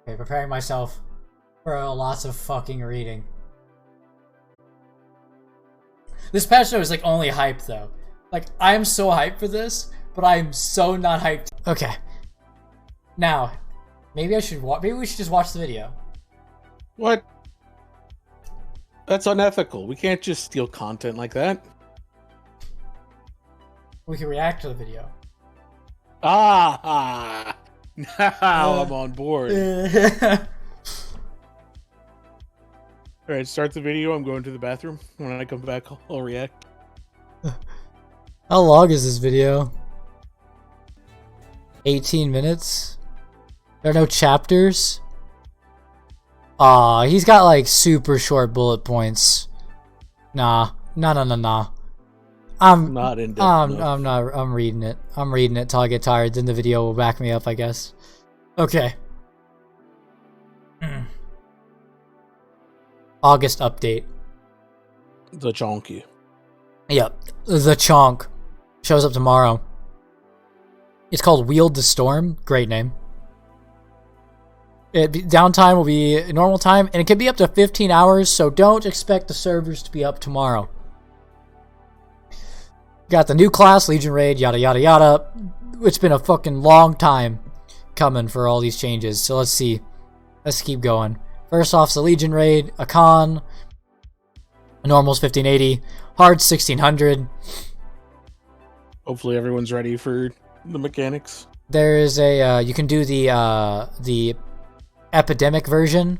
Okay, preparing myself for lots of fucking reading. This patch note is like only hype though. Like I'm so hyped for this, but I'm so not hyped. Okay. Now, maybe we should just watch the video. What? That's unethical. We can't just steal content like that. We can react to the video. Ah! Now I'm on board. Alright, start the video. I'm going to the bathroom. When I come back, I'll react. How long is this video? 18 minutes? There are no chapters? Aw, he's got like super short bullet points. Nah. I'm not in depth. I'm reading it. I'm reading it till I get tired, then the video will back me up, I guess. Okay. August update. The chonky. Yep. The chonk. Shows up tomorrow. It's called Wield the Storm. Great name. Downtime will be normal time, and it can be up to 15 hours, so don't expect the servers to be up tomorrow. Got the new class, Legion Raid, yada yada yada. It's been a fucking long time coming for all these changes, so let's see. Let's keep going. First off's the Legion Raid, Akkan. Normal's 1580, hard's 1600. Hopefully everyone's ready for the mechanics. There is a you can do the epidemic version.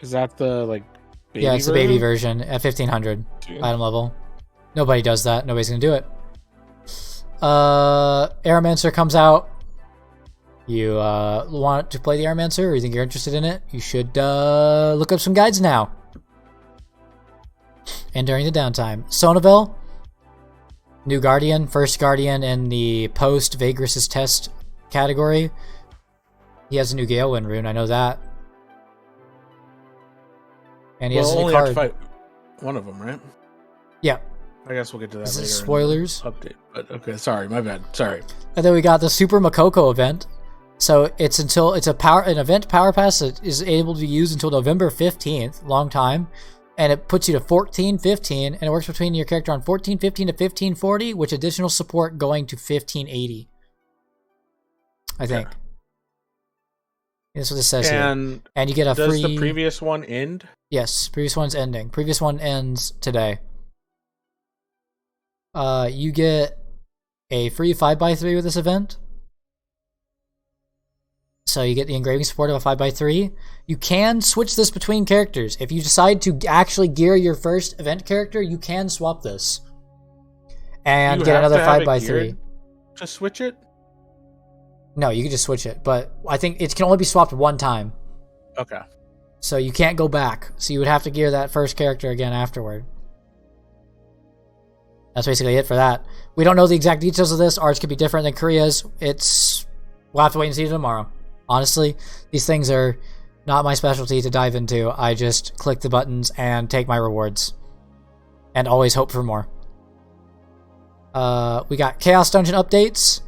Is that the like baby yeah, it's version? the baby version at 1500 item level. Nobody does that. Nobody's gonna do it. Aeromancer comes out. You want to play the Aeromancer, or you think you're interested in it? You should look up some guides now. And during the downtime, Sonaville, new Guardian, first Guardian in the post Vagris's test category. He has a new Gale Wind rune, I know that. And he has a new card. Have to fight one of them, right? Yeah. I guess we'll get to that Is later. it spoilers? Update, but okay, sorry, my bad. Sorry. And then we got the Super Makoko event. So it's an event power pass that is able to be used until November 15th, long time, and it puts you to 1415, and it works between your character on 1415 to 1540, with additional support going to 1580. I think. Yeah. That's what it says and here. And you get a does free. Does the previous one end? Yes, previous one's ending. Previous one ends today. You get a free 5x3 with this event. So you get the engraving support of a 5x3. You can switch this between characters. If you decide to actually gear your first event character, you can swap this. And get another 5x3. To switch it? No, you can just switch it. But I think it can only be swapped one time. Okay. So you can't go back. So you would have to gear that first character again afterward. That's basically it for that. We don't know the exact details of this. Ours could be different than Korea's. We'll have to wait and see tomorrow. Honestly, these things are not my specialty to dive into. I just click the buttons and take my rewards. And always hope for more. We got Chaos Dungeon updates.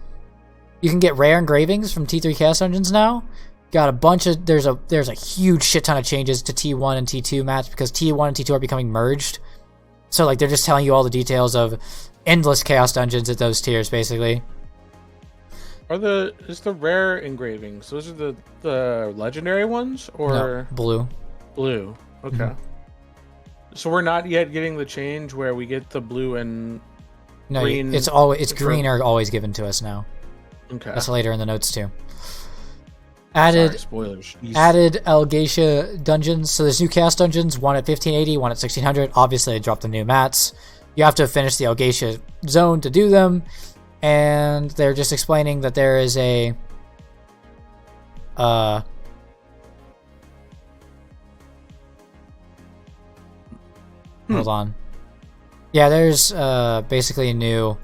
You can get rare engravings from T3 Chaos Dungeons now. Got a bunch of... There's a huge shit ton of changes to T1 and T2 maps because T1 and T2 are becoming merged. So, like, they're just telling you all the details of endless Chaos Dungeons at those tiers, basically. Is the rare engravings, those are the legendary ones, or no, blue? Blue. Okay. Mm-hmm. So we're not yet getting the change where we get the blue and green. No, it's green are always given to us now. Okay. That's later in the notes too. Added spoilers. Added Algacia dungeons. So there's new Chaos dungeons, one at 1580, one at 1600. Obviously, they dropped the new mats. You have to finish the Algacia zone to do them. And they're just explaining that there is a hold on. Yeah, there's basically new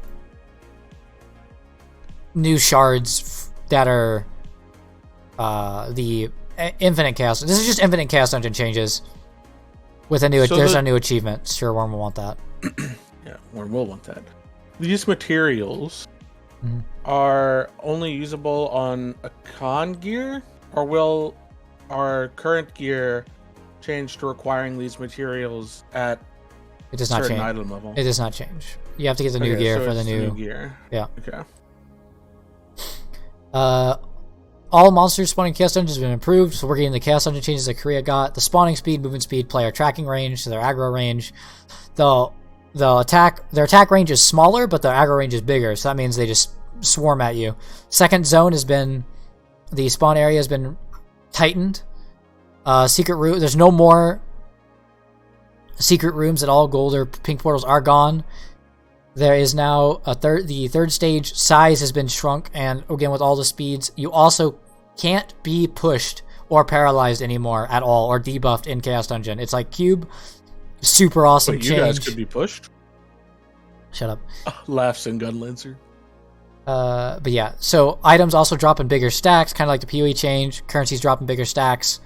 shards that are the infinite chaos. This is just infinite chaos dungeon changes with a new. There's a new achievement. Sure, Worm will want that. Yeah, Worm will want that. These materials, are only usable on Akkan gear, or will our current gear change to requiring these materials at It does a not certain change. item level? It does not change. You have to get the new Okay, gear so for the it's new gear. Yeah. Okay. All monsters spawning Chaos Dungeons have been improved, so we're getting the Chaos Dungeon changes that Korea got. The spawning speed, movement speed, player tracking range, so their aggro range. Their attack range is smaller, but their aggro range is bigger, so that means they just swarm at you. Second zone the spawn area has been tightened. Secret room, there's no more secret rooms at all. Gold or pink portals are gone. There is now the third stage size has been shrunk, and again with all the speeds, you also can't be pushed or paralyzed anymore at all, or debuffed in Chaos Dungeon. It's like Cube, super awesome But change. you guys could be pushed. Shut up. Laughs and Gunlancer. But yeah, so items also drop in bigger stacks, kind of like the PoE change. Currencies drop in bigger stacks,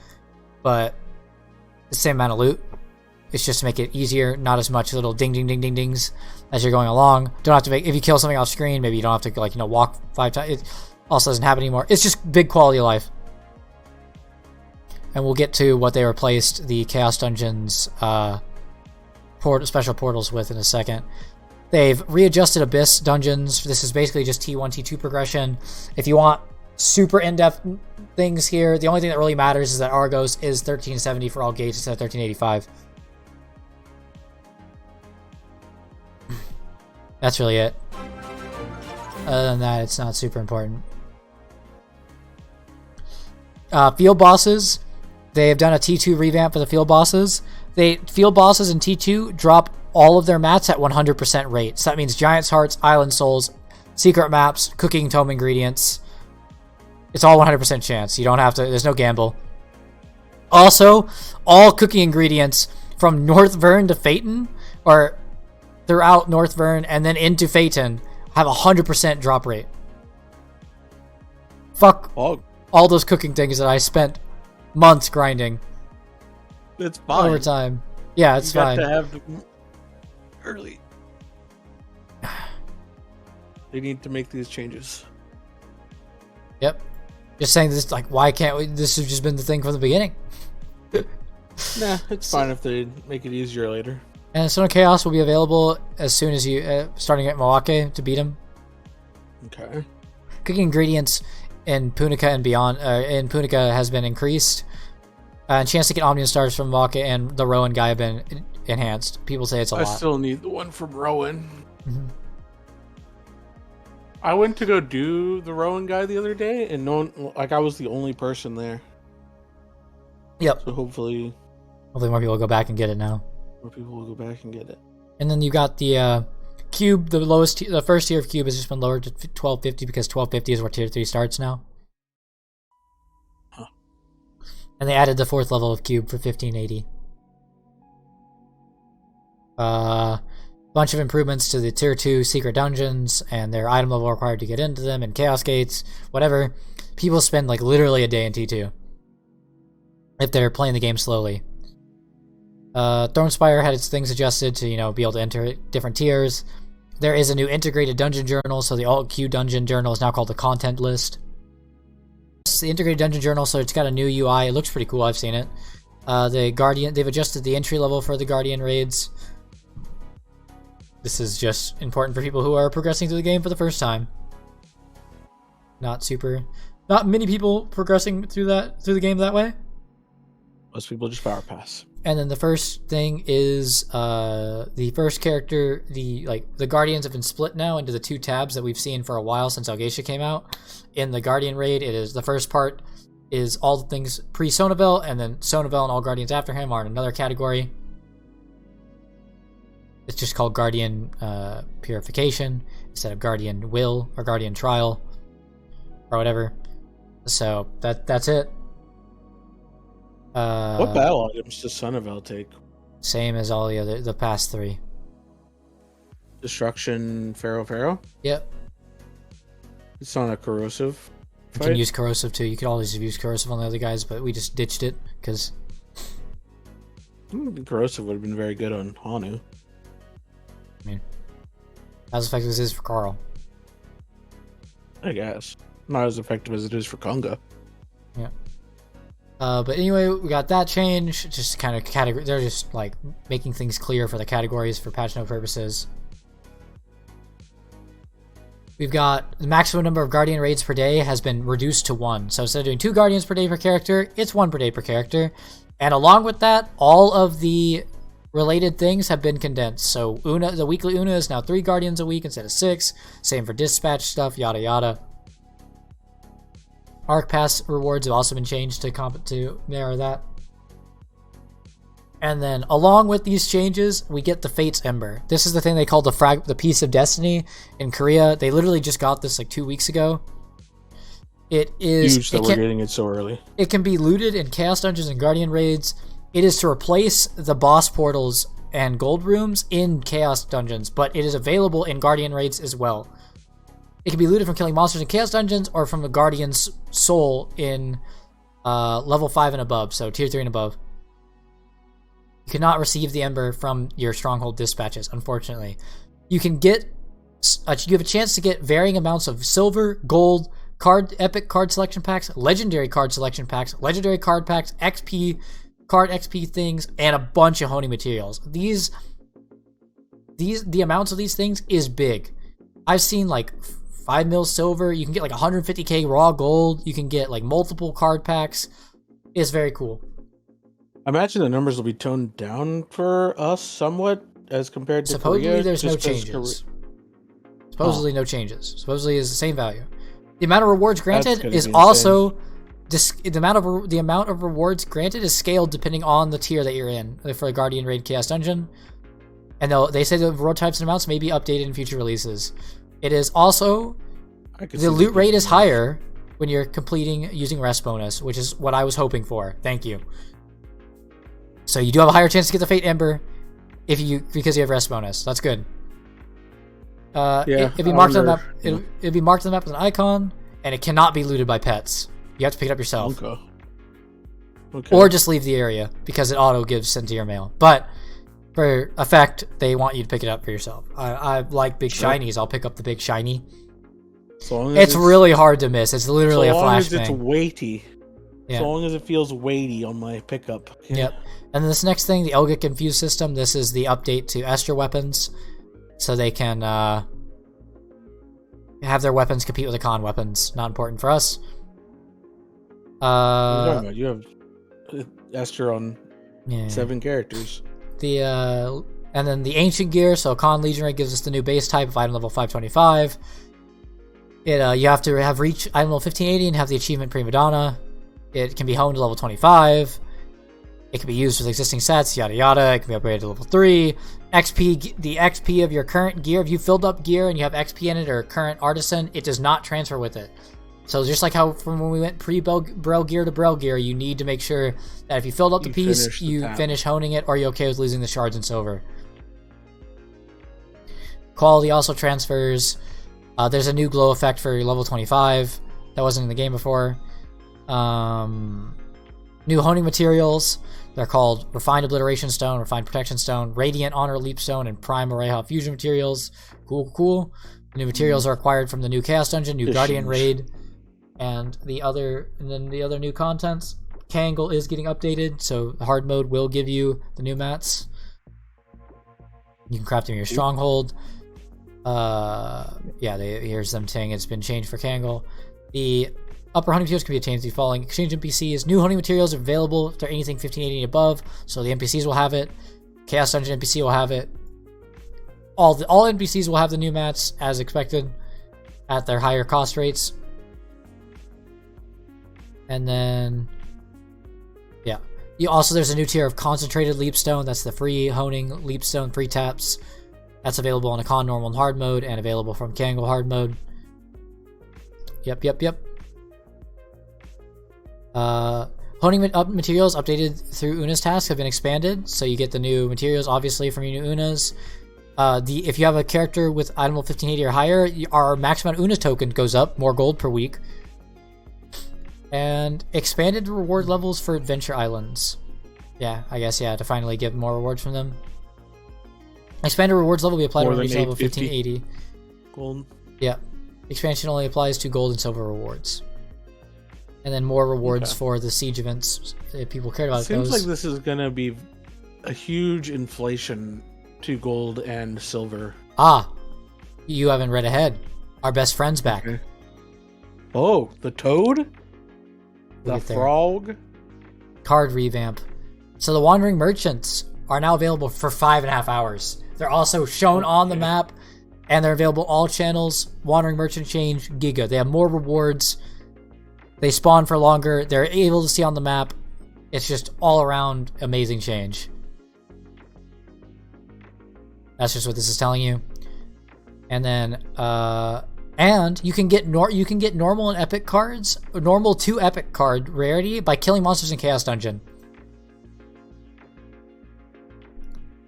but the same amount of loot. It's just to make it easier, not as much little ding ding ding ding dings as you're going along. Don't have to if you kill something off screen, maybe you don't have to walk 5 times. It also doesn't happen anymore. It's just big quality of life. And we'll get to what they replaced the Chaos Dungeons special portals with in a second. They've readjusted Abyss dungeons. This is basically just T1, T2 progression. If you want super in-depth things here, the only thing that really matters is that Argos is 1370 for all gates instead of 1385. That's really it. Other than that, it's not super important. Field bosses. They have done a T2 revamp for the field bosses. Field bosses in T2 drop all of their mats at 100% rate. So that means Giant's Hearts, Island Souls, Secret Maps, Cooking Tome Ingredients. It's all 100% chance. You don't have to, there's no gamble. Also, all cooking ingredients from North Vern to Phaeton, or throughout North Vern and then into Phaeton, have 100% drop rate. Fuck all those cooking things that I spent months grinding. It's fine. Over time. Yeah, it's fine. You got to have them early. They need to make these changes. Yep. Just saying this, like, why can't we? This has just been the thing from the beginning. Nah, it's fine if they make it easier later. And Stone of Chaos will be available as soon as you, starting at Milwaukee to beat him. Okay. Cooking ingredients in Punica and beyond, in Punica has been increased. And chance to get Omnium Stars from Milwaukee and the Rowan guy have been enhanced. People say it's a lot. I still need the one from Rowan. Mm-hmm. I went to go do the Rowan guy the other day, and no one, like, I was the only person there. Yep. So hopefully more people will go back and get it now. more people will go back and get it. And then you got the Cube, the first tier of Cube has just been lowered to 1250 because 1250 is where tier 3 starts now. Huh. And they added the 4th level of Cube for 1580. Bunch of improvements to the tier 2 secret dungeons and their item level required to get into them, and chaos gates, whatever. People spend like literally a day in T2 if they're playing the game slowly. Thronespire had its things adjusted to, be able to enter different tiers. There is a new integrated dungeon journal, so the alt Q dungeon journal is now called the content list. It's the integrated dungeon journal, so it's got a new UI. It looks pretty cool. I've seen it. They've adjusted the entry level for the Guardian raids. This is just important for people who are progressing through the game for the first time. Not many people progressing through the game that way. Most people just power pass. And then the first thing is the first character, the Guardians have been split now into the 2 tabs that we've seen for a while since Algacia came out. In the Guardian raid, it is the first part is all the things pre-Sonavel, and then Sonavel and all Guardians after him are in another category. It's just called Guardian Purification instead of Guardian Will or Guardian Trial or whatever. So that's it. What battle items does Sonavel take? Same as all the past 3. Destruction, Pharaoh? Yep. It's not a corrosive You fight? can use corrosive too. You could always use corrosive on the other guys, but we just ditched it because Corrosive would have been very good on Hanu. as effective as it is for Carl. I guess. Not as effective as it is for Conga. Yeah. But anyway, we got that change. Just kind of category. They're just like making things clear for the categories for patch note purposes. We've got the maximum number of Guardian raids per day has been reduced to 1. So instead of doing 2 Guardians per day per character, it's 1 per day per character. And along with that, all of the related things have been condensed. So the weekly Una is now 3 Guardians a week instead of 6. Same for dispatch stuff, yada yada. Arc Pass rewards have also been changed to mirror that. And then, along with these changes, we get the Fate's Ember. This is the thing they call the Piece of Destiny in Korea. They literally just got this like 2 weeks ago. It is huge that we're getting it so early. It can be looted in Chaos Dungeons and Guardian Raids. It is to replace the boss portals and gold rooms in Chaos Dungeons, but it is available in Guardian Raids as well. It can be looted from killing monsters in Chaos Dungeons or from the Guardian's soul in level 5 and above, so tier 3 and above. You cannot receive the Ember from your Stronghold dispatches, unfortunately. You can get, you have a chance to get varying amounts of silver, gold, epic card selection packs, legendary card selection packs, legendary card packs, XP, card XP things, and a bunch of honing materials. The amounts of these things is big. I've seen like 5 mil silver. You can get like 150k raw gold. You can get like multiple card packs. It's very cool. I imagine the numbers will be toned down for us somewhat as compared to Supposedly Korea, there's no changes. Supposedly no changes. Supposedly is the same value. The amount of rewards granted is also the amount of rewards granted is scaled depending on the tier that you're in for the Guardian Raid Chaos Dungeon. And they say the reward types and amounts may be updated in future releases. It is also the loot rate is higher when you're completing using rest bonus, which is what I was hoping for. Thank you. So you do have a higher chance to get the Fate Ember because you have rest bonus. That's good. It'd be marked on the map. It'd be marked on the map with an icon, and it cannot be looted by pets. You have to pick it up yourself. Okay. Or just leave the area because it auto gives sent to your mail. But for effect, they want you to pick it up for yourself. I like big shinies. I'll pick up the big shiny. It's really hard to miss. It's literally a flashbang. As long as it's weighty. Yeah. As long as it feels weighty on my pickup. Yeah. Yep. And then this next thing, the Elgic Infused system. This is the update to Esther weapons, so they can have their weapons compete with Akkan weapons. Not important for us. You have Esther on 7 characters. And then the Ancient Gear. So Akkan Legionary gives us the new base type of item level 525. You have to have reach item level 1580 and have the achievement Prima Donna. It can be honed to level 25. It can be used with existing sets, yada yada. It can be upgraded to level 3. The XP of your current gear, if you filled up gear and you have XP in it or current artisan, it does not transfer with it. So just like how from when we went pre-Brel gear to Brel gear, you need to make sure that if you filled up the piece, you finish honing it, or are you okay with losing the shards and silver. Quality also transfers. There's a new glow effect for level 25 that wasn't in the game before. New honing materials. They're called Refined Obliteration Stone, Refined Protection Stone, Radiant Honor Leap Stone, and Prime Oreha Fusion materials. Cool. The new materials are acquired from the new Chaos Dungeon, new Guardian Raid, and the other new contents. Kangle is getting updated, so the hard mode will give you the new mats. You can craft them in your stronghold. Here's them saying it's been changed for Kangle. The upper honing materials can be obtained through following exchange NPCs. New honing materials are available if they're anything 1580 and above, so the NPCs will have it. Chaos Dungeon NPC will have it. All NPCs will have the new mats as expected at their higher cost rates. And then, there's a new tier of Concentrated Leapstone. That's the free honing Leapstone, free taps. That's available on Akkan normal and hard mode, and available from Kangle hard mode. Yep. Honing materials updated through Una's tasks have been expanded, so you get the new materials obviously from your new Unas. If you have a character with item level 1580 or higher, our maximum Una token goes up, more gold per week. And expanded reward levels for Adventure Islands. To finally get more rewards from them. Expanded rewards level will be applied on reach level 1580. Gold. Yeah. Expansion only applies to gold and silver rewards. And then more rewards for the siege events if people cared about Seems those. like this is gonna be a huge inflation to gold and silver. Ah, you haven't read ahead. Our best friend's back. Okay. Oh, the toad? We'll The frog? Card revamp. So the Wandering Merchants are now available for 5.5 hours. They're also shown on the map, and they're available all channels. Wandering Merchant Change, Giga. They have more rewards. They spawn for longer. They're able to see on the map. It's just all around amazing change. That's just what this is telling you. And then, and you can get normal and epic cards, normal to epic card rarity by killing monsters in Chaos Dungeon.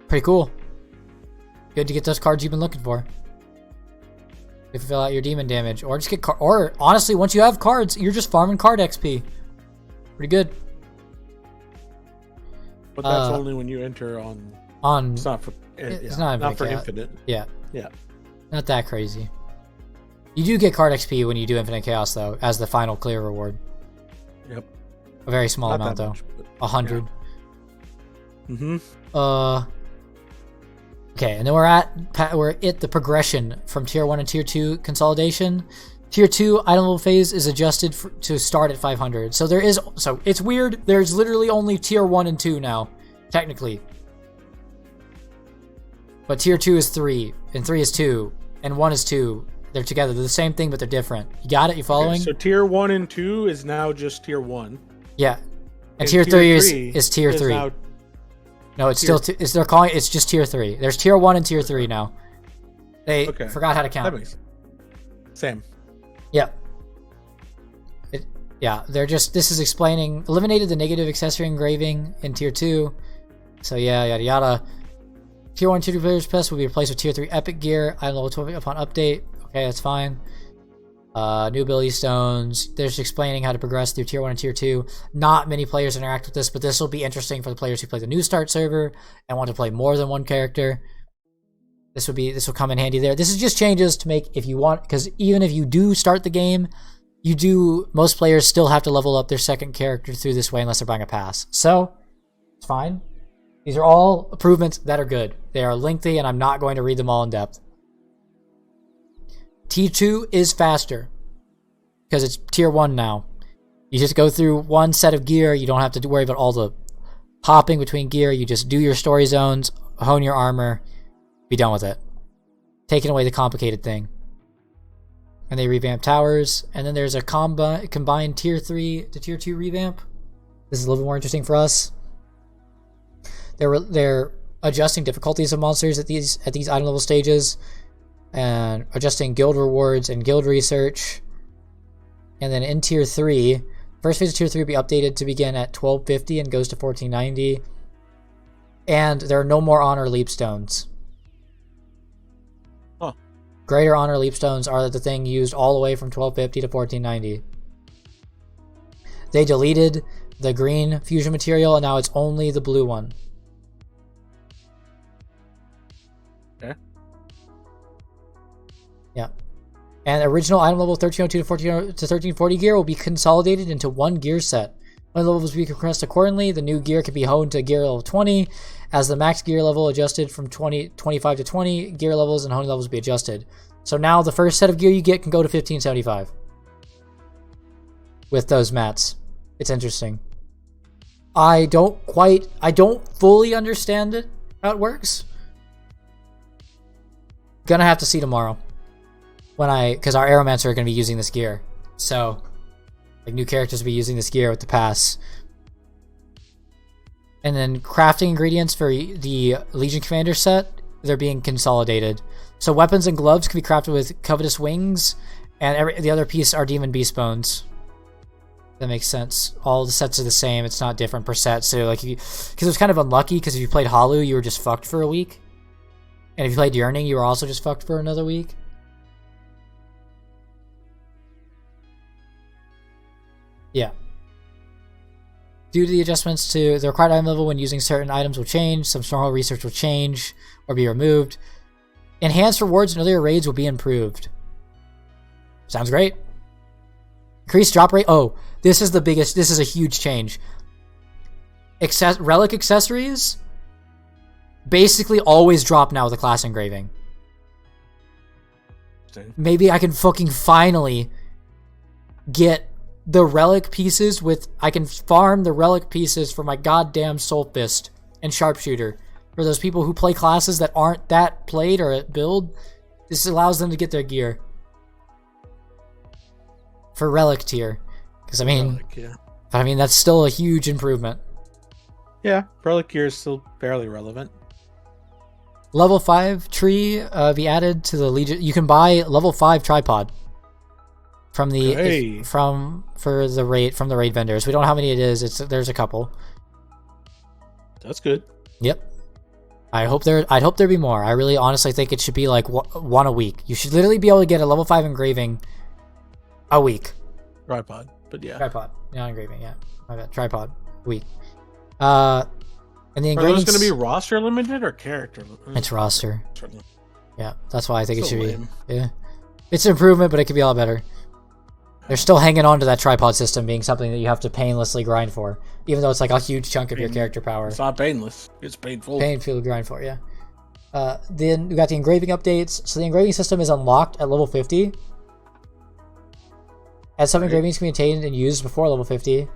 Pretty cool. Good to get those cards you've been looking for. If you fill out your demon damage, or just get or honestly, once you have cards, you're just farming card XP. Pretty good. But that's only when you enter on. It's not for. It's not for infinite. Yeah. Yeah. Not that crazy. You do get card XP when you do Infinite Chaos, though, as the final clear reward. Yep. A very small amount, though. 100. Yeah. Okay, and then we're at the progression from Tier 1 and Tier 2 consolidation. Tier 2 item level phase is adjusted to start at 500. So it's weird. There's literally only Tier 1 and 2 now, technically. But Tier 2 is 3, and 3 is 2, and 1 is 2. They're together. They're the same thing, but they're different. You got it? You following? Okay, so Tier 1 and 2 is now just Tier 1. Yeah. And Tier 3 is Tier 3. No, it's still... they're calling it's just Tier 3. There's Tier 1 and Tier 3 now. They forgot how to count. That makes same. Yeah. They're just... This is explaining... Eliminated the negative accessory engraving in Tier 2. So yeah, yada yada. Tier 1 Tier 2 players' pass will be replaced with Tier 3 epic gear. Item level 12 upon update. Okay, that's fine. New ability stones. They're just explaining how to progress through Tier 1 and Tier 2. Not many players interact with this, but this will be interesting for the players who play the New Start server and want to play more than one character. This will come in handy there. This is just changes to make if you want, because even if you do start the game, most players still have to level up their second character through this way unless they're buying a pass. So, it's fine. These are all improvements that are good. They are lengthy, and I'm not going to read them all in depth. T2 is faster because it's Tier 1 now. You just go through one set of gear. You don't have to worry about all the hopping between gear. You just do your story zones, hone your armor, be done with it. Taking away the complicated thing. And they revamp towers. And then there's a combined Tier 3 to Tier 2 revamp. This is a little bit more interesting for us. They're adjusting difficulties of monsters at these item level stages, and adjusting guild rewards and guild research. And then in Tier 3, first phase of Tier 3 will be updated to begin at 1250 and goes to 1490. And there are no more honor leap stones. Huh. Greater honor leap stones are the thing used all the way from 1250 to 1490. They deleted the green fusion material, and now it's only the blue one. Okay. Yeah. And original item level 1302 to 1340 gear will be consolidated into one gear set. When levels will be compressed accordingly, the new gear can be honed to gear level 20. As the max gear level adjusted from 25 to 20, gear levels and honing levels will be adjusted. So now the first set of gear you get can go to 1575. With those mats. It's interesting. I don't fully understand it, how it works. Gonna have to see tomorrow. Because our Aeromancer are going to be using this gear. So, like, new characters will be using this gear with the pass. And then crafting ingredients for the Legion Commander set, they're being consolidated. So weapons and gloves can be crafted with Covetous Wings, and the other piece are Demon Beast Bones. That makes sense. All the sets are the same. It's not different per set. So, like, because it was kind of unlucky, because if you played Halu, you were just fucked for a week. And if you played Yearning, you were also just fucked for another week. Yeah. Due to the adjustments to the required item level when using certain items will change, some stronghold research will change or be removed. Enhanced rewards and earlier raids will be improved. Sounds great. Increased drop rate. Oh, this is the biggest. This is a huge change. Relic accessories basically always drop now with a class engraving. Maybe I can fucking finally get the relic pieces I can farm the relic pieces for my goddamn Soul Fist and Sharpshooter. For those people who play classes that aren't that played or at build, this allows them to get their gear. For relic tier. Because, I mean, that's still a huge improvement. Yeah, relic gear is still fairly relevant. Level 5 tree be added to the Legion. You can buy level 5 tripod from the from the raid vendors. We don't know how many it is. There's a couple. That's good. Yep. I'd hope there be more. I really honestly think it should be like one a week. You should literally be able to get a level 5 engraving a week. Tripod, but yeah. Tripod, not engraving. Yeah, my bad. Tripod a week. And the Are engravings those going to be roster limited or character limited? It's roster. Yeah, that's why I think So it should lame. be. Yeah, it's an improvement, but it could be a lot better. They're still hanging on to that tripod system being something that you have to painlessly grind for, even though it's like a huge chunk of your character power. It's not painless. It's painful. Painful to grind for, yeah. Then we got the engraving updates. So the engraving system is unlocked at level 50. As some engravings can be obtained and used before level 50.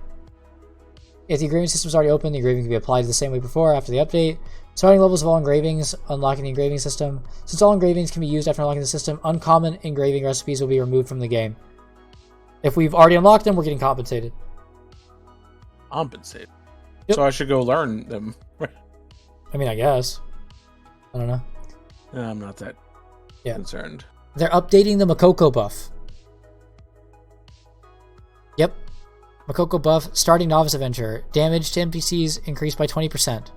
If the engraving system is already open, the engraving can be applied the same way before after the update. Starting levels of all engravings, unlocking the engraving system. Since all engravings can be used after unlocking the system, uncommon engraving recipes will be removed from the game. If we've already unlocked them, we're getting compensated. Compensated? Yep. So I should go learn them. I mean, I guess. I don't know. No, I'm not that concerned. They're updating the Makoko buff. Yep. Makoko buff, starting Novice Adventurer. Damage to NPCs increased by 20%.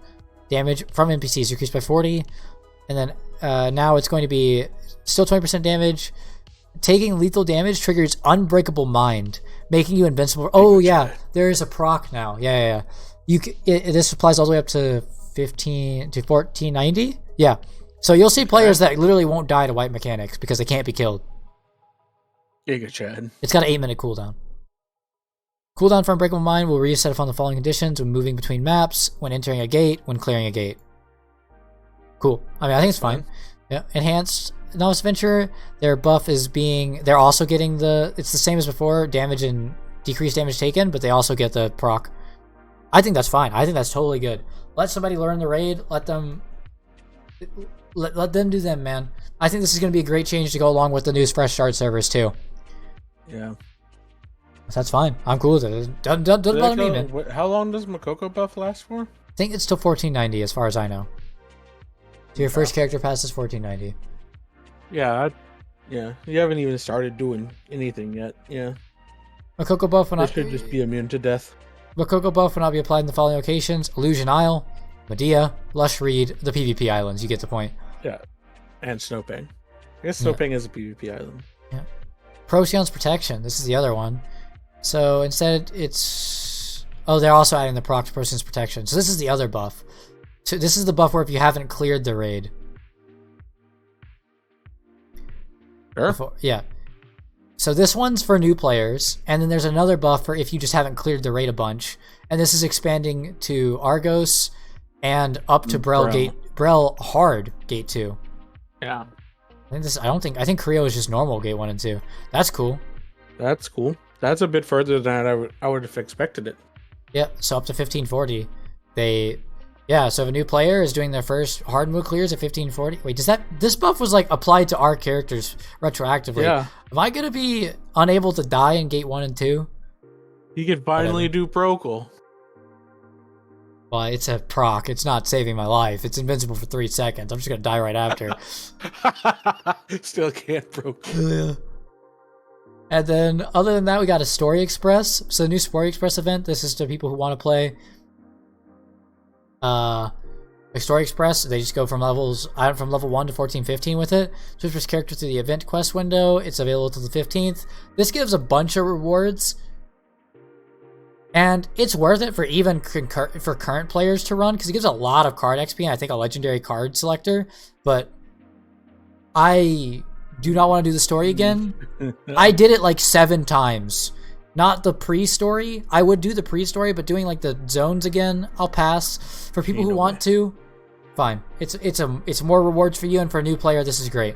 Damage from NPCs increased by 40%. And then now it's going to be still 20% damage. Taking lethal damage triggers Unbreakable Mind, making you invincible. Oh, yeah. There is a proc now. Yeah. This applies all the way up to 1490? Yeah. So you'll see players that literally won't die to white mechanics because they can't be killed. Giga Chad. It's got an 8-minute cooldown. Cooldown for Unbreakable Mind will reset upon the following conditions: when moving between maps, when entering a gate, when clearing a gate. Cool. I mean, I think it's fine. Yeah. Enhanced Novice Adventurer, their buff is they're also getting it's the same as before, damage and decreased damage taken, but they also get the proc. I think that's fine. I think that's totally good. Let somebody learn the raid. Let them do them, man. I think this is going to be a great change to go along with the new Fresh Start servers too. Yeah. That's fine. I'm cool with it. Doesn't bother me, man. How long does Makoko buff last for? I think it's till 1490 as far as I know. So your first character pass is 1490. Yeah, you haven't even started doing anything yet. Yeah. Makoko buff will not should just be immune to death. Makoko buff will not be applied in the following locations: Illusion Isle, Medea, Lush Reed, the PvP islands. You get the point. Yeah. And Snowpang. I guess Snowpang is a PvP island. Yeah. Procyon's Protection. This is the other one. So instead it's... Oh, they're also adding the proc to Procyon's Protection. So this is the other buff. So this is the buff where if you haven't cleared the raid. Sure. Yeah. So this one's for new players, and then there's another buff for if you just haven't cleared the raid a bunch. And this is expanding to Argos and up to Brel Hard Gate 2. Yeah. I think Creo is just normal Gate 1 and 2. That's cool. That's cool. That's a bit further than I would have expected it. Yeah, so up to 1540. So if a new player is doing their first hard mode clears at 1540. Wait, this buff was like applied to our characters retroactively. Yeah. Am I gonna be unable to die in Gate 1 and 2? You could finally do Procol. Well, it's a proc. It's not saving my life. It's invincible for 3 seconds. I'm just gonna die right after. Still can't Procol. Yeah. And then, other than that, we got a Story Express. So the new Story Express event, this is to people who want to play a Story Express. They just go from level 1 to 1415 with it. Switch first character through the event quest window. It's available till the 15th. This gives a bunch of rewards. And it's worth it for even for current players to run, because it gives a lot of card XP and I think a legendary card selector. But I do not want to do the story again. I did it like 7 times. Not the pre-story. I would do the pre-story, but doing like the zones again, I'll pass. For people who want to, fine. It's more rewards for you, and for a new player, this is great.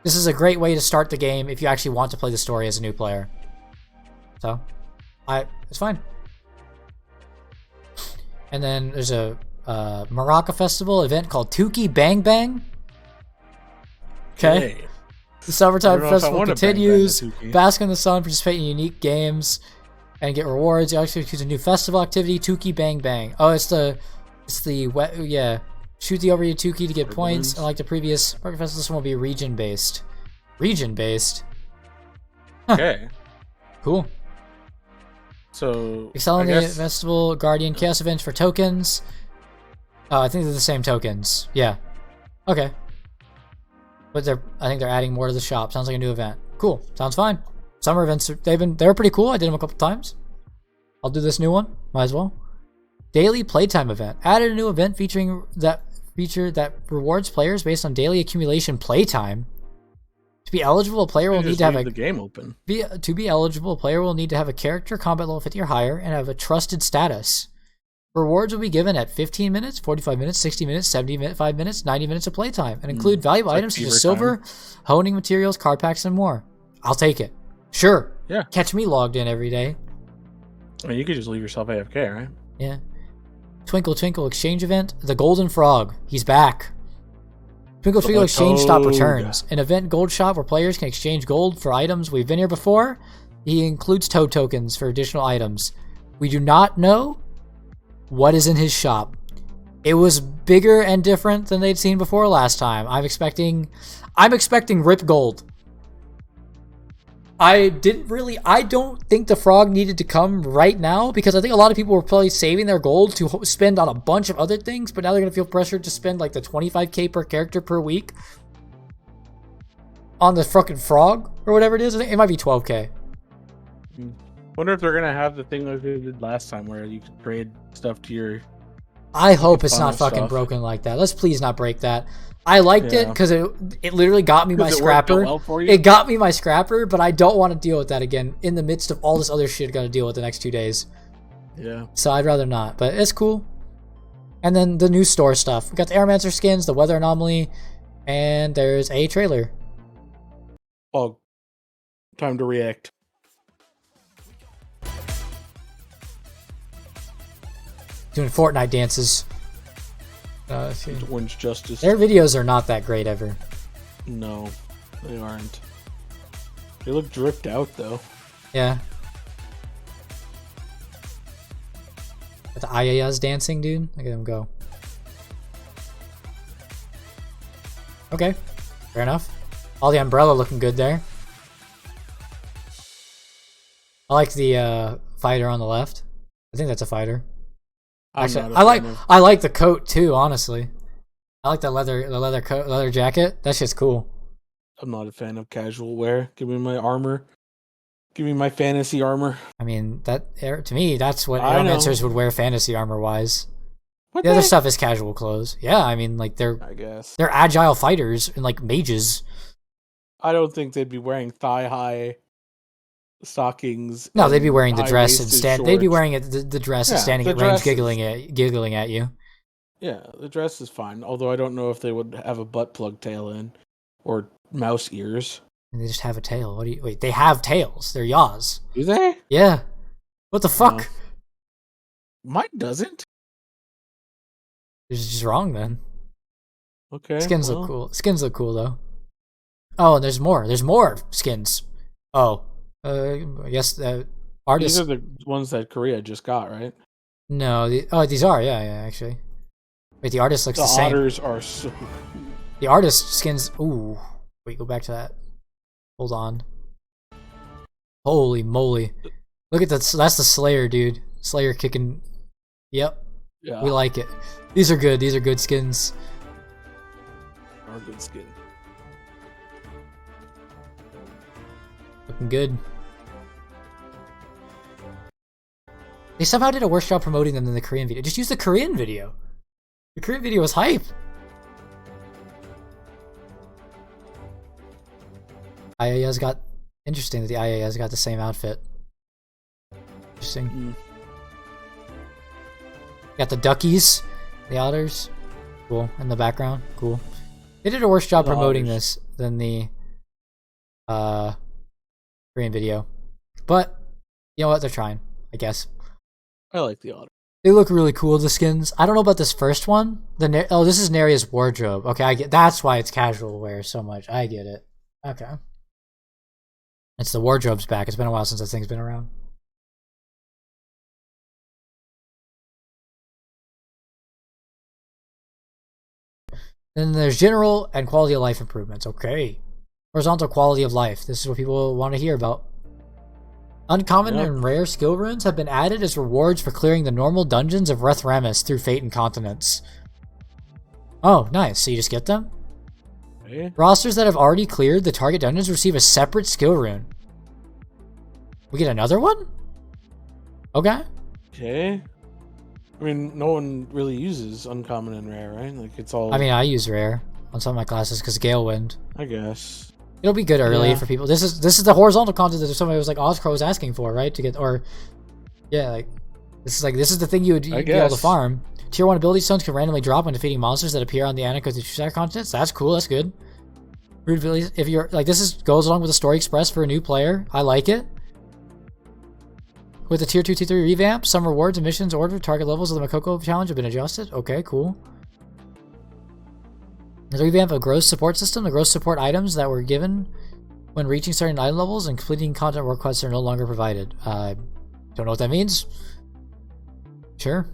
This is a great way to start the game if you actually want to play the story as a new player. So, it's fine. And then there's a Maraca Festival event called Tuki Bang Bang. Okay. The summertime festival continues. Bask in the sun, participate in unique games, and get rewards. You actually choose a new festival activity, Tuki Bang Bang. Oh, it's the yeah. Shoot the overheated Tuki to get points. Unlike the previous Maraca Festival, this one will be region based. Region based. Huh. Okay. Cool. So Excel in the festival, Guardian Chaos events for tokens. Oh, I think they're the same tokens. Yeah. Okay. But I think they're adding more to the shop. Sounds like a new event. Cool. Sounds fine. Summer events they're pretty cool. I did them a couple times. I'll do this new one. Might as well. Daily playtime event. Added a new event feature that rewards players based on daily accumulation playtime. To be eligible, a player will need to have the game open. To be eligible, a player will need to have a character combat level 50 or higher and have a trusted status. Rewards will be given at 15 minutes, 45 minutes, 60 minutes, 75 minutes, 90 minutes of playtime, and include valuable items such as silver, honing materials, card packs, and more. I'll take it. Sure. Yeah. Catch me logged in every day. I mean, you could just leave yourself AFK, right? Yeah. Twinkle Twinkle exchange event. The Golden Frog. He's back. Twinkle Twinkle exchange shop returns. An event gold shop where players can exchange gold for items. We've been here before. He includes Toad tokens for additional items. We do not know what is in his shop. It was bigger and different than they'd seen before last time. I'm expecting rip gold. I don't think the frog needed to come right now because I think a lot of people were probably saving their gold to spend on a bunch of other things, but now they're going to feel pressured to spend like the 25k per character per week on the fucking frog or whatever it is. I think it might be 12k. Wonder if they're going to have the thing like they did last time where you could trade stuff to your... I hope it's not fucking broken like that. Let's please not break that. I liked it because it literally got me my scrapper. It got me my scrapper, but I don't want to deal with that again in the midst of all this other shit I got to deal with the next 2 days. Yeah. So I'd rather not, but it's cool. And then the new store stuff. We got the Aeromancer skins, the weather anomaly, and there's a trailer. Oh, time to react. Doing Fortnite dances. Wins justice. Their videos are not that great ever. No, they aren't. They look dripped out though. Yeah. The Ayaya's dancing, dude. Look at them go. Okay, fair enough. All the umbrella looking good there. I like the fighter on the left. I think that's a fighter. Actually, I like the coat too. Honestly, I like the leather jacket. That shit's cool. I'm not a fan of casual wear. Give me my armor. Give me my fantasy armor. I mean, to me, that's what Aeromancers would wear fantasy armor wise. The other stuff is casual clothes. Yeah, I mean, like they're agile fighters and like mages. I don't think they'd be wearing thigh-high stockings. No, they'd be wearing the dress and they'd be wearing the dress and standing at range, giggling at you. Yeah, the dress is fine. Although I don't know if they would have a butt plug tail in or mouse ears. And they just have a tail. Wait, they have tails. They're yaws. Do they? Yeah. What the fuck? No. Mine doesn't. It's just wrong then. Okay. Skins look cool. Skins look cool though. Oh, and there's more. There's more skins. Oh. I guess artists. These are the ones that Korea just got, right? No. These are. Yeah, actually. Wait, the artist looks the same. The otters are so... The artist skins... Ooh. Wait, go back to that. Hold on. Holy moly. Look at that. That's the Slayer, dude. Slayer kicking... Yep. Yeah. We like it. These are good. These are good skins. Are good skin. Looking good. They somehow did a worse job promoting them than the Korean video. Just use the Korean video. The Korean video was hype. IA's got... Interesting that the IA's got the same outfit. Interesting. Got the duckies, the otters. Cool. In the background. Cool. They did a worse job promoting this than the Korean video. But, you know what? They're trying, I guess. I like the otter. They look really cool, the skins. I don't know about this first one. This is Neria's wardrobe. Okay, I get. That's why it's casual wear so much. I get it. Okay. It's the wardrobe's back. It's been a while since this thing's been around. Then there's general and quality of life improvements. Okay. Horizontal quality of life. This is what people want to hear about. Uncommon and rare skill runes have been added as rewards for clearing the normal dungeons of Rethramis through Fate and Continents. Oh, nice. So you just get them? Okay. Rosters that have already cleared the target dungeons receive a separate skill rune. We get another one? Okay. Okay. I mean, no one really uses uncommon and rare, right? Like, it's all... I mean, I use rare on some of my classes because Galewind. I guess. It'll be good early for people. This is the horizontal content that somebody was like Ozcro was asking for, right? To get, or yeah, like this is the thing you'd be able to farm. Tier 1 ability stones can randomly drop when defeating monsters that appear on the Aniko 2 continents. That's cool. That's good. Rude abilities. If you're like goes along with the Story Express for a new player. I like it. With the Tier 2, Tier 3 revamp, some rewards and missions ordered target levels of the Makoko challenge have been adjusted. Okay, cool. The revamp of growth support system. The growth support items that were given when reaching certain item levels and completing content requests are no longer provided. Don't know what that means. Sure.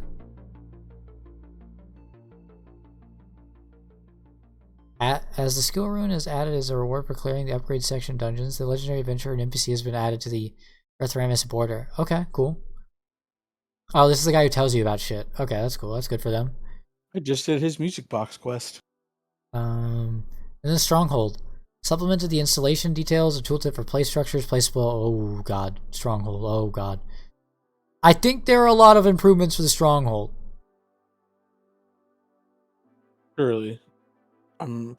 As the skill rune is added as a reward for clearing the upgrade section dungeons, the legendary adventurer and NPC has been added to the Rethramis border. Okay, cool. Oh, this is the guy who tells you about shit. Okay, that's cool. That's good for them. I just did his music box quest. And then Stronghold. Supplemented the installation details, a tooltip for play structures, placeable. Oh god. Stronghold. Oh god. I think there are a lot of improvements for the Stronghold. Surely. I'm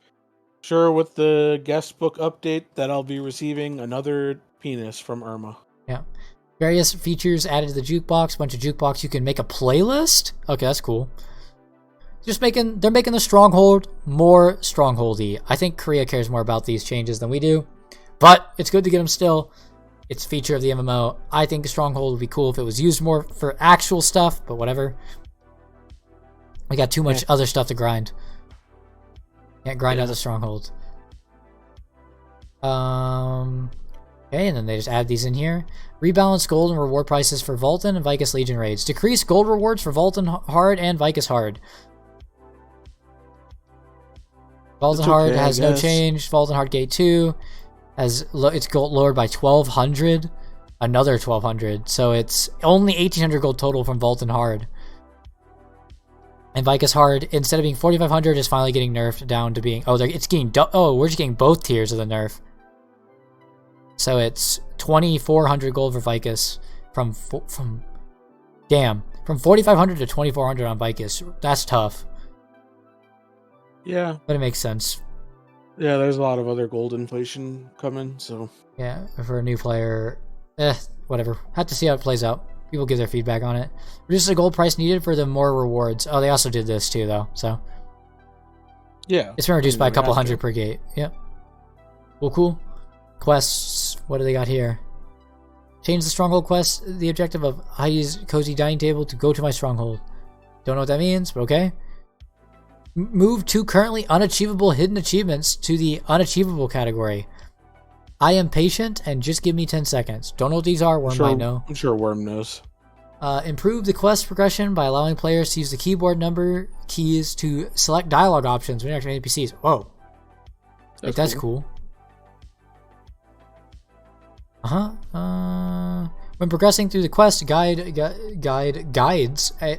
sure with the guest book update that I'll be receiving another penis from Irma. Yeah. Various features added to the jukebox. Bunch of jukebox. You can make a playlist. Okay, that's cool. They're making the Stronghold more Strongholdy. I think Korea cares more about these changes than we do, but it's good to get them still. It's a feature of the MMO. I think the Stronghold would be cool if it was used more for actual stuff, but whatever. We got too much other stuff to grind. Can't grind out the Stronghold. Okay, and then they just add these in here. Rebalance gold and reward prices for Vulcan and Vicus Legion raids. Decrease gold rewards for Vulcan Hard and Vicus Hard. Vulcan Hard has no change. Vulcan Hard Gate 2 has its gold lowered by 1,200. Another 1,200. So it's only 1,800 gold total from Vulcan Hard. And Vicus Hard, instead of being 4,500, is finally getting nerfed down to being... we're just getting both tiers of the nerf. So it's 2,400 gold for Vicus from 4,500 to 2,400 on Vicus. That's tough. Yeah. But it makes sense. Yeah, there's a lot of other gold inflation coming, so... Yeah, for a new player, whatever. Have to see how it plays out. People give their feedback on it. Reduce the gold price needed for the more rewards. Oh, they also did this too, though, so... Yeah. It's been reduced by a couple hundred per gate. Yep. Well, cool. Quests. What do they got here? Change the Stronghold quest. The objective of Heidi's Cozy Dining Table to go to my Stronghold. Don't know what that means, but okay. Move 2 currently unachievable hidden achievements to the unachievable category. I am patient and just give me 10 seconds. Don't know what these are. Worm might know. I'm sure Worm knows. Improve the quest progression by allowing players to use the keyboard number keys to select dialogue options when interacting with NPCs. Whoa. That's cool. When progressing through the quest guides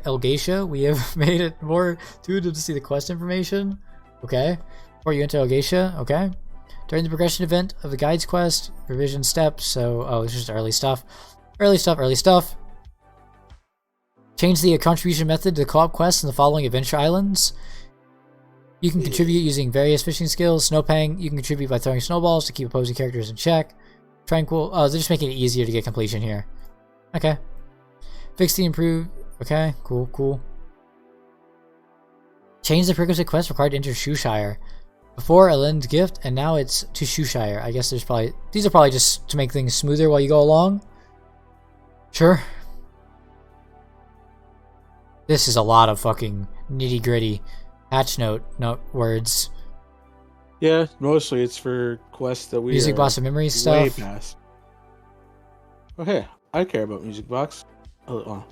Elgatia, we have made it more intuitive to see the quest information. Okay. Before you enter Elgatia, okay. During the progression event of the guides quest, revision steps. So, it's just early stuff. Early stuff. Change the contribution method to the co-op quests in the following adventure islands. You can contribute using various fishing skills. Snowpang, you can contribute by throwing snowballs to keep opposing characters in check. Tranquil, oh, they're just making it easier to get completion here. Okay. Fix the improve. Okay, cool. Change the prerequisite quest required to enter Shoeshire. Before Elend's gift, and now it's to Shoeshire. I guess these are probably just to make things smoother while you go along. Sure. This is a lot of fucking nitty gritty patch note words. Yeah, mostly it's for quests that we Music box of memories stuff. Way past. Okay, I care about music box.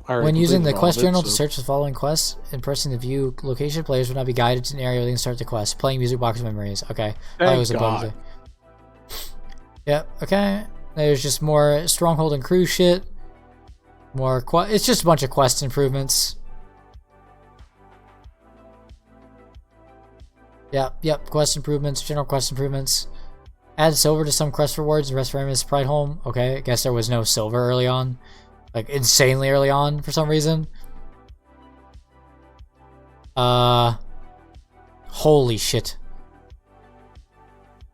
When using the quest journal to search the following quests and pressing the view location, players will not be guided to an area where they can start the quest. Playing music box of memories. Okay. Thank God. Yep. Okay. There's just more stronghold and crew shit. More it's just a bunch of quest improvements. Yep. Quest improvements, general quest improvements. Add silver to some quest rewards and rest Ramus Pride Home. Okay, I guess there was no silver early on. Like, insanely early on for some reason. Holy shit.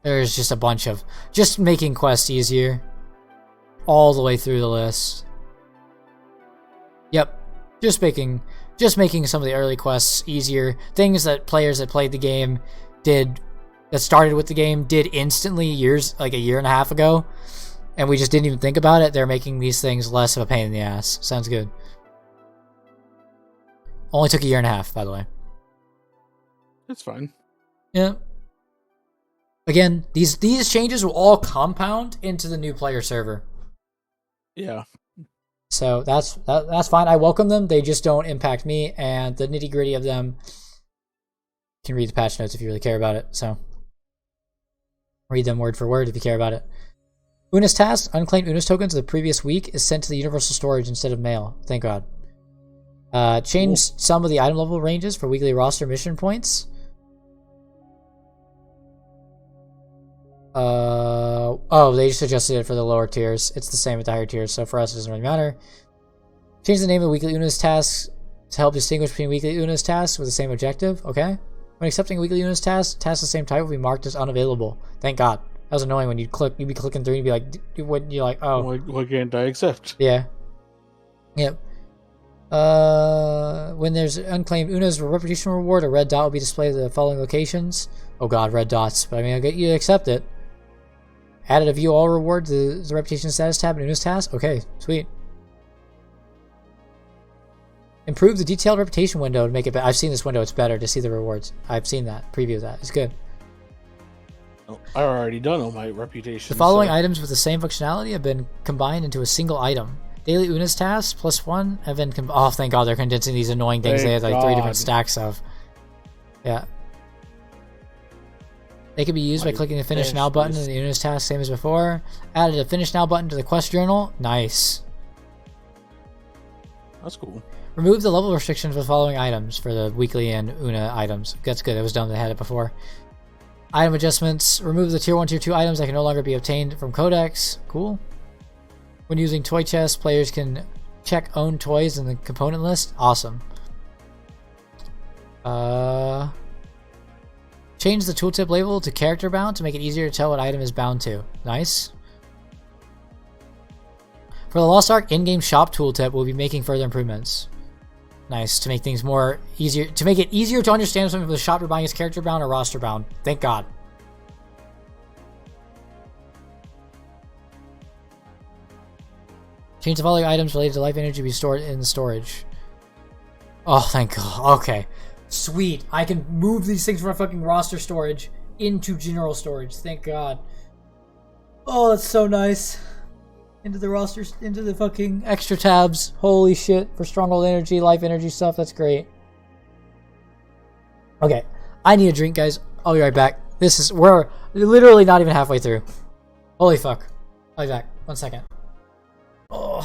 There's just a bunch of... Just making quests easier. All the way through the list. Yep. Just making some of the early quests easier. Things that players that played the game did... That started with the game did instantly like a year and a half ago. And we just didn't even think about it. They're making these things less of a pain in the ass. Sounds good. Only took a year and a half, by the way. That's fine. Yeah. Again, these changes will all compound into the new player server. Yeah. So that's fine. I welcome them. They just don't impact me, and the nitty gritty of them. You can read the patch notes if you really care about it. So read them word for word if you care about it. Una's task, unclaimed Una's tokens of the previous week is sent to the universal storage instead of mail. Thank God. Change some of the item level ranges for weekly roster mission points. They just adjusted it for the lower tiers. It's the same with the higher tiers, so for us it doesn't really matter. Change the name of weekly Una's tasks to help distinguish between weekly Una's tasks with the same objective. Okay. When accepting a weekly Una's task, tasks of the same type will be marked as unavailable. Thank God. That was annoying when you'd be clicking through and you'd be like, you're like, oh. Why can't I accept? Yeah. Yep. When there's unclaimed Una's reputation reward, a red dot will be displayed at the following locations. Oh God, red dots. But I mean, I'll get you to accept it. Added a view all reward to the reputation status tab in Una's task. Okay, sweet. Improve the detailed reputation window to make it better. I've seen this window. It's better to see the rewards. I've seen that. Preview of that. It's good. Oh, I already done all my reputation. The following items with the same functionality have been combined into a single item. Daily Una's tasks +1 have been oh, thank God they're condensing these annoying things. They have like 3 different stacks of. Yeah. They can be used by clicking the Finish Now button in the Una's task, same as before. Added a Finish Now button to the quest journal. Nice. That's cool. Remove the level restrictions for the following items for the weekly and Una items. That's good. That was done. They had it before. Item adjustments. Remove the Tier 1, Tier 2 items that can no longer be obtained from Codex. Cool. When using toy chests, players can check own toys in the component list. Awesome. Change the tooltip label to character bound to make it easier to tell what item is bound to. Nice. For the Lost Ark in-game shop tooltip, we'll be making further improvements. Nice, to make things easier to understand if something from the shop you're buying is character bound or roster bound. Thank God. Change the following items related to life energy to be stored in the storage. Oh, thank God. Okay. Sweet. I can move these things from a fucking roster storage into general storage. Thank God. Oh, that's so nice. Into the rosters, into the fucking extra tabs. Holy shit. For stronghold energy, life energy stuff. That's great. Okay. I need a drink, guys. I'll be right back. We're literally not even halfway through. Holy fuck. I'll be back. 1 second. Oh.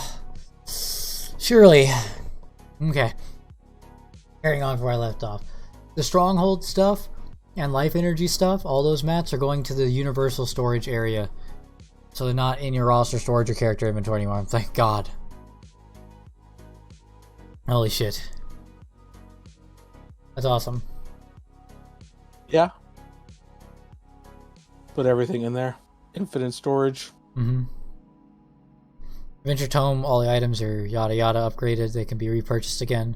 Surely. Okay. Carrying on from where I left off. The stronghold stuff and life energy stuff, all those mats are going to the universal storage area. So they're not in your roster storage or character inventory anymore. Thank God. Holy shit. That's awesome. Yeah. Put everything in there. Infinite storage. Mm-hmm. Adventure Tome, all the items are yada yada upgraded. They can be repurchased again.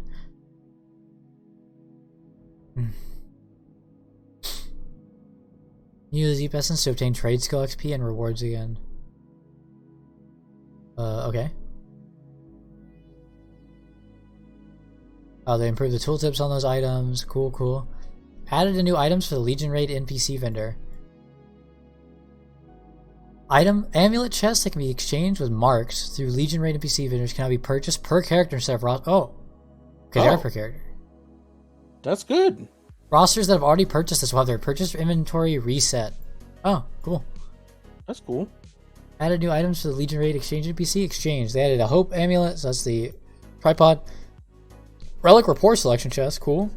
Use Deep Essence to obtain trade skill XP and rewards again. Okay. Oh, they improved the tooltips on those items. Cool, cool. Added a new items for the Legion Raid NPC vendor. Item amulet chests that can be exchanged with marks through Legion Raid NPC vendors can now be purchased per character instead of roster. Oh, okay, they are per character. That's good. Rosters that have already purchased this will have their purchase inventory reset. Oh, cool. That's cool. Added new items for the Legion Raid Exchange NPC exchange. They added a Hope Amulet, so that's the tripod. Relic Rapport Selection Chest, cool.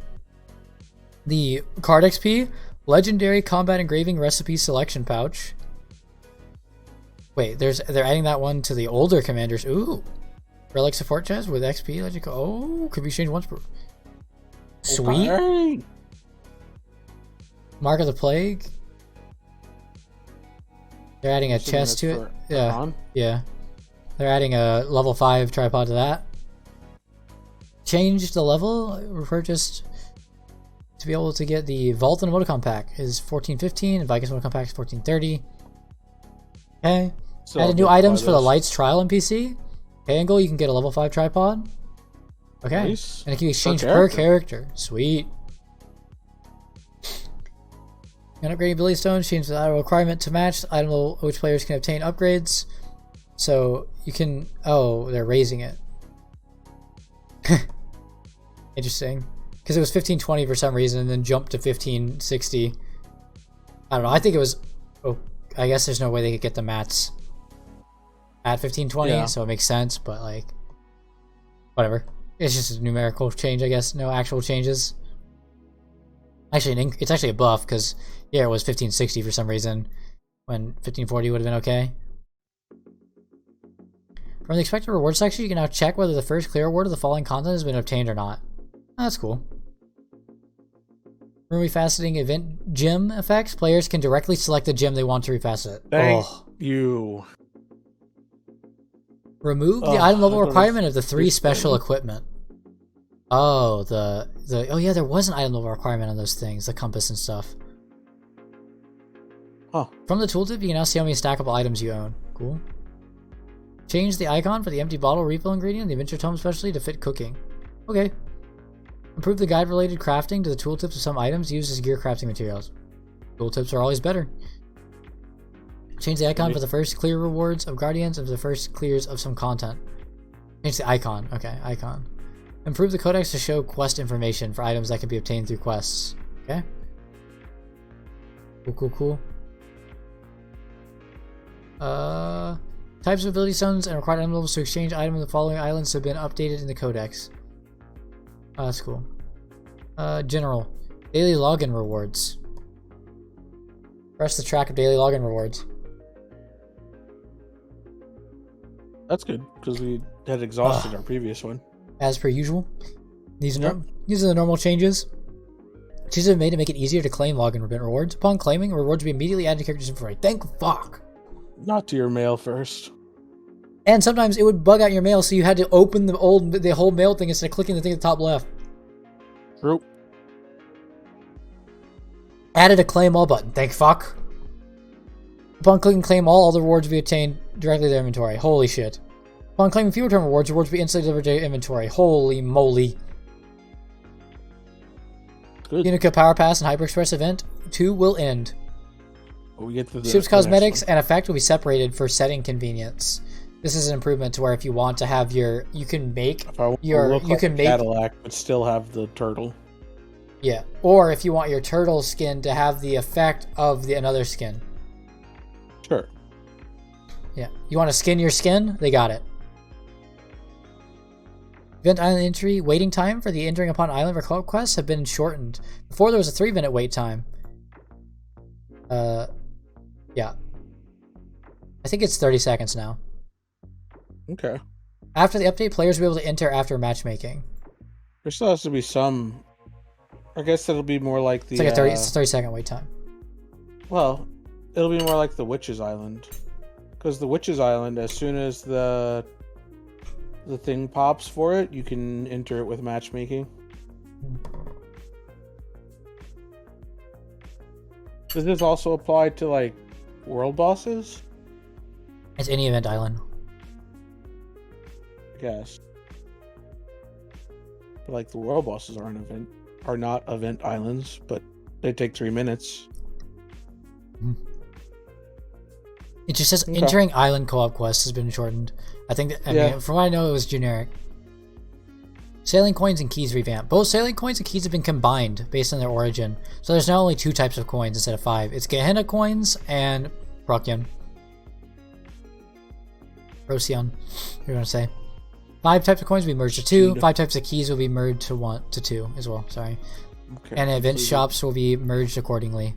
The Card XP, Legendary Combat Engraving Recipe Selection Pouch. Wait, they're adding that one to the older commanders. Ooh. Relic Support Chest with XP. Oh, could be changed once per... Sweet. Okay. Mark of the Plague. They're adding a chest to it. Yeah. Akkan? Yeah. They're adding a level 5 tripod to that. Changed the level. Repurchased to be able to get the Vault and Emoticon pack is 1415 and Vikings Emoticon pack is 1430. Okay. So Added new items for the Lights Trial NPC. Angle, you can get a level 5 tripod. Okay. Nice. And it can be exchanged per character. Sweet. And upgrading ability stones change the item requirement to match the item level which players can obtain upgrades. So you can... Oh, they're raising it. Interesting. Because it was 1520 for some reason and then jumped to 1560. I don't know. I think it was... Oh, I guess there's no way they could get the mats at 1520, so it makes sense, but like... Whatever. It's just a numerical change, I guess. No actual changes. Actually, it's actually a buff, because yeah, it was 1560 for some reason, when 1540 would have been okay. From the expected reward section, you can now check whether the first clear reward of the following content has been obtained or not. Oh, that's cool. Room refaceting event gem effects. Players can directly select the gem they want to refacet. Thank you. Remove the item level requirement of the 3 special equipment. Oh, oh yeah, there was an item level requirement on those things, the compass and stuff. Oh. From the tooltip, you can now see how many stackable items you own. Cool. Change the icon for the empty bottle refill ingredient in the Adventure Tome specialty to fit cooking. Okay. Improve the guide-related crafting to the tooltips of some items used as gear crafting materials. Tooltips are always better. Change the icon for the first clear rewards of Guardians of the first clears of some content. Change the icon. Okay, icon. Improve the codex to show quest information for items that can be obtained through quests. Okay. Cool. Types of ability stones and required item levels to exchange items in the following islands have been updated in the codex. Oh, that's cool. General. Daily login rewards. Press the track of daily login rewards. That's good, because we had exhausted our previous one. As per usual. These are the normal changes. Changes have been made to make it easier to claim login event rewards. Upon claiming, rewards will be immediately added to character's inventory. Thank fuck! Not to your mail first. And sometimes it would bug out your mail, so you had to open the whole mail thing instead of clicking the thing at the top left. True. Added a claim all button. Thank fuck. Upon clicking claim all the rewards will be obtained directly to their inventory. Holy shit. Upon claiming few return rewards will be instantly delivered to your inventory. Holy moly. Good. Unica Power Pass and Hyper Express event 2 will end. We get to Soup's cosmetics and effect will be separated for setting convenience. This is an improvement to where if you want to have you can make Cadillac but still have the turtle. Yeah, or if you want your turtle skin to have the effect of another skin. Sure. Yeah, you want to skin your skin? They got it. Event Island entry waiting time for the entering upon island for co-op quests have been shortened. Before there was a 3-minute wait time. Yeah. I think it's 30 seconds now. Okay. After the update, players will be able to enter after matchmaking. There still has to be some I guess it'll be more like the. It's like a 30-second wait time. Well, it'll be more like the Witch's Island, because the Witch's Island, as soon as the thing pops for it, you can enter it with matchmaking. Does this also apply to like world bosses? It's any event island. I guess. But like the world bosses are not event islands, but they take 3 minutes. It just says entering island co-op quest has been shortened. I think that, I mean, from what I know, it was generic. Sailing coins and keys revamped. Both sailing coins and keys have been combined based on their origin. So there's now only 2 types of coins instead of 5. It's Gehenna coins and Procyon. Procyon, you're gonna say. 5 types of coins will be merged to 2. 5 types of keys will be merged to 2 as well. Sorry. Okay. And event shops will be merged accordingly.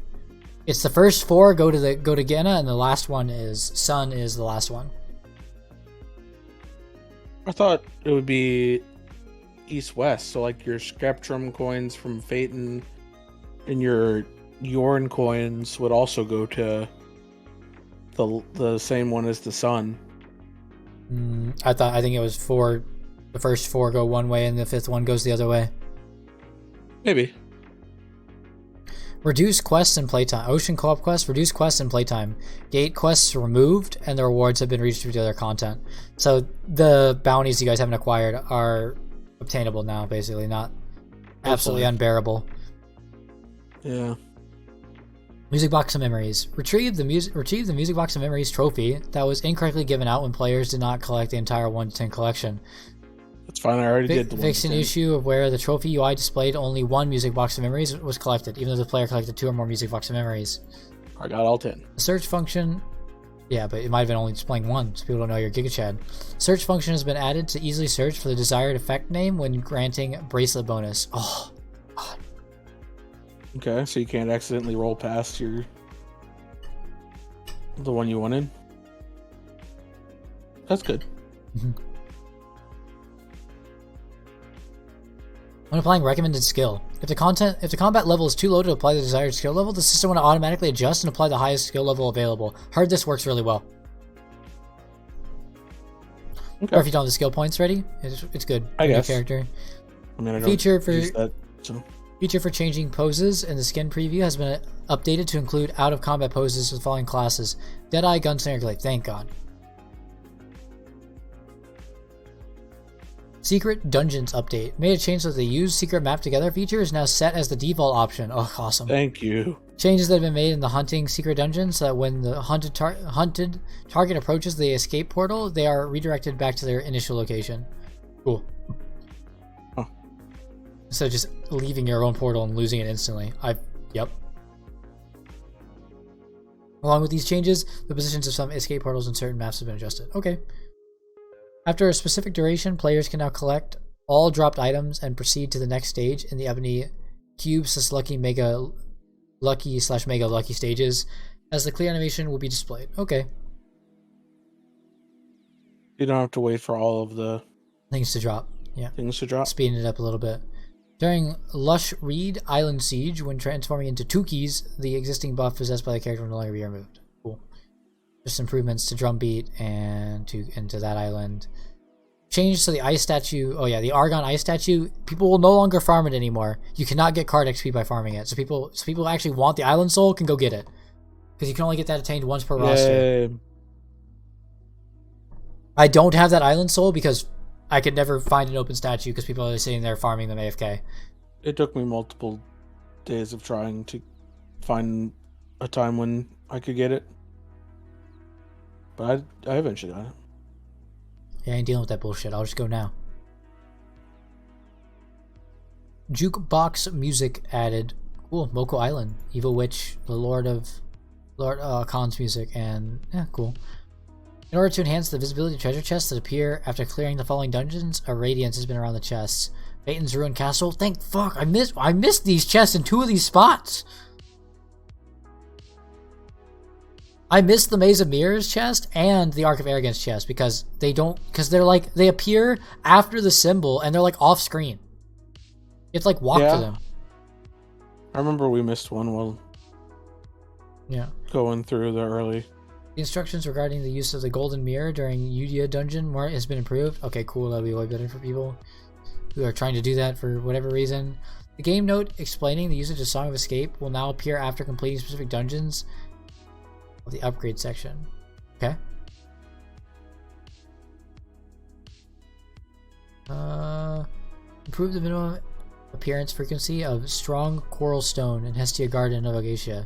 It's the first 4 go to Gehenna, and the last one is Sun is the last one. I thought it would be east-west, so like your Sceptrum coins from Phaeton and your Yorn coins would also go to the same one as the Sun. I think it was 4. The first 4 go one way, and the 5th one goes the other way. Maybe. Reduce quests and playtime. Ocean co-op quests, reduce quests and playtime. Gate quests removed, and the rewards have been redistributed to other content. So the bounties you guys haven't acquired are obtainable now, basically, not absolutely unbearable. Yeah. Music Box of Memories. Retrieve the Music Box of Memories trophy that was incorrectly given out when players did not collect the entire 1 to 10 collection. That's fine, I already did the 1 Fixed to an 10. issue of where the trophy UI displayed only 1 Music Box of Memories was collected, even though the player collected 2 or more Music Box of Memories. I got all 10. The search function... Yeah, but it might have been only displaying 1, so people don't know you're GigaChad. Search function has been added to easily search for the desired effect name when granting bracelet bonus. Oh, God. Okay, so you can't accidentally roll past the one you wanted. That's good. When applying recommended skill, if the combat level is too low to apply the desired skill level, the system will automatically adjust and apply the highest skill level available. Heard this works really well. Okay. Or if you don't have the skill points ready, it's good. I guess. Character. I mean, I don't feature for use that, so. Feature for changing poses in the skin preview has been updated to include out of combat poses with the following classes: Deadeye, Gunslinger, Glaive. Thank God. Secret Dungeons update. Made a change so the use secret map together feature is now set as the default option. Oh, awesome. Thank you. Changes that have been made in the hunting secret dungeon so that when the hunted target approaches the escape portal, they are redirected back to their initial location. Cool. Huh. So just leaving your own portal and losing it instantly. Yep. Along with these changes, the positions of some escape portals in certain maps have been adjusted. Okay. After a specific duration, players can now collect all dropped items and proceed to the next stage in the Ebony Cube/Lucky Mega Lucky/Mega Lucky stages, as the clear animation will be displayed. Okay. You don't have to wait for all of the things to drop. Yeah. Things to drop. Speeding it up a little bit. During Lush Reed Island Siege, when transforming into Tukis, the existing buff possessed by the character will no longer be removed. Cool. Just improvements to Drumbeat and into that island. Change to the ice statue. Oh yeah, the Argon ice statue. People will no longer farm it anymore. You cannot get card XP by farming it. So people who actually want the island soul can go get it, because you can only get that attained once per roster. I don't have that island soul because I could never find an open statue because people are sitting there farming them AFK. It took me multiple days of trying to find a time when I could get it. But I eventually got it. Yeah, I ain't dealing with that bullshit. I'll just go now. Jukebox music added. Cool. Moko Island. Evil Witch. The Lord Akkan's music. And yeah, cool. In order to enhance the visibility of treasure chests that appear after clearing the following dungeons, a radiance has been around the chests. Phaeton's Ruined Castle. Thank fuck. I missed these chests in 2 of these spots. I missed the Maze of Mirrors chest and the Arc of Arrogance chest because they appear after the symbol and they're like off screen. You have to like walk to them. I remember we missed one while going through the early. The instructions regarding the use of the golden mirror during Yudia dungeon has been improved. Okay, cool. That'll be way better for people who are trying to do that for whatever reason. The game note explaining the usage of Song of Escape will now appear after completing specific dungeons of the upgrade section. Okay. Improve the minimum appearance frequency of strong coral stone in Hestia Garden of Agacia.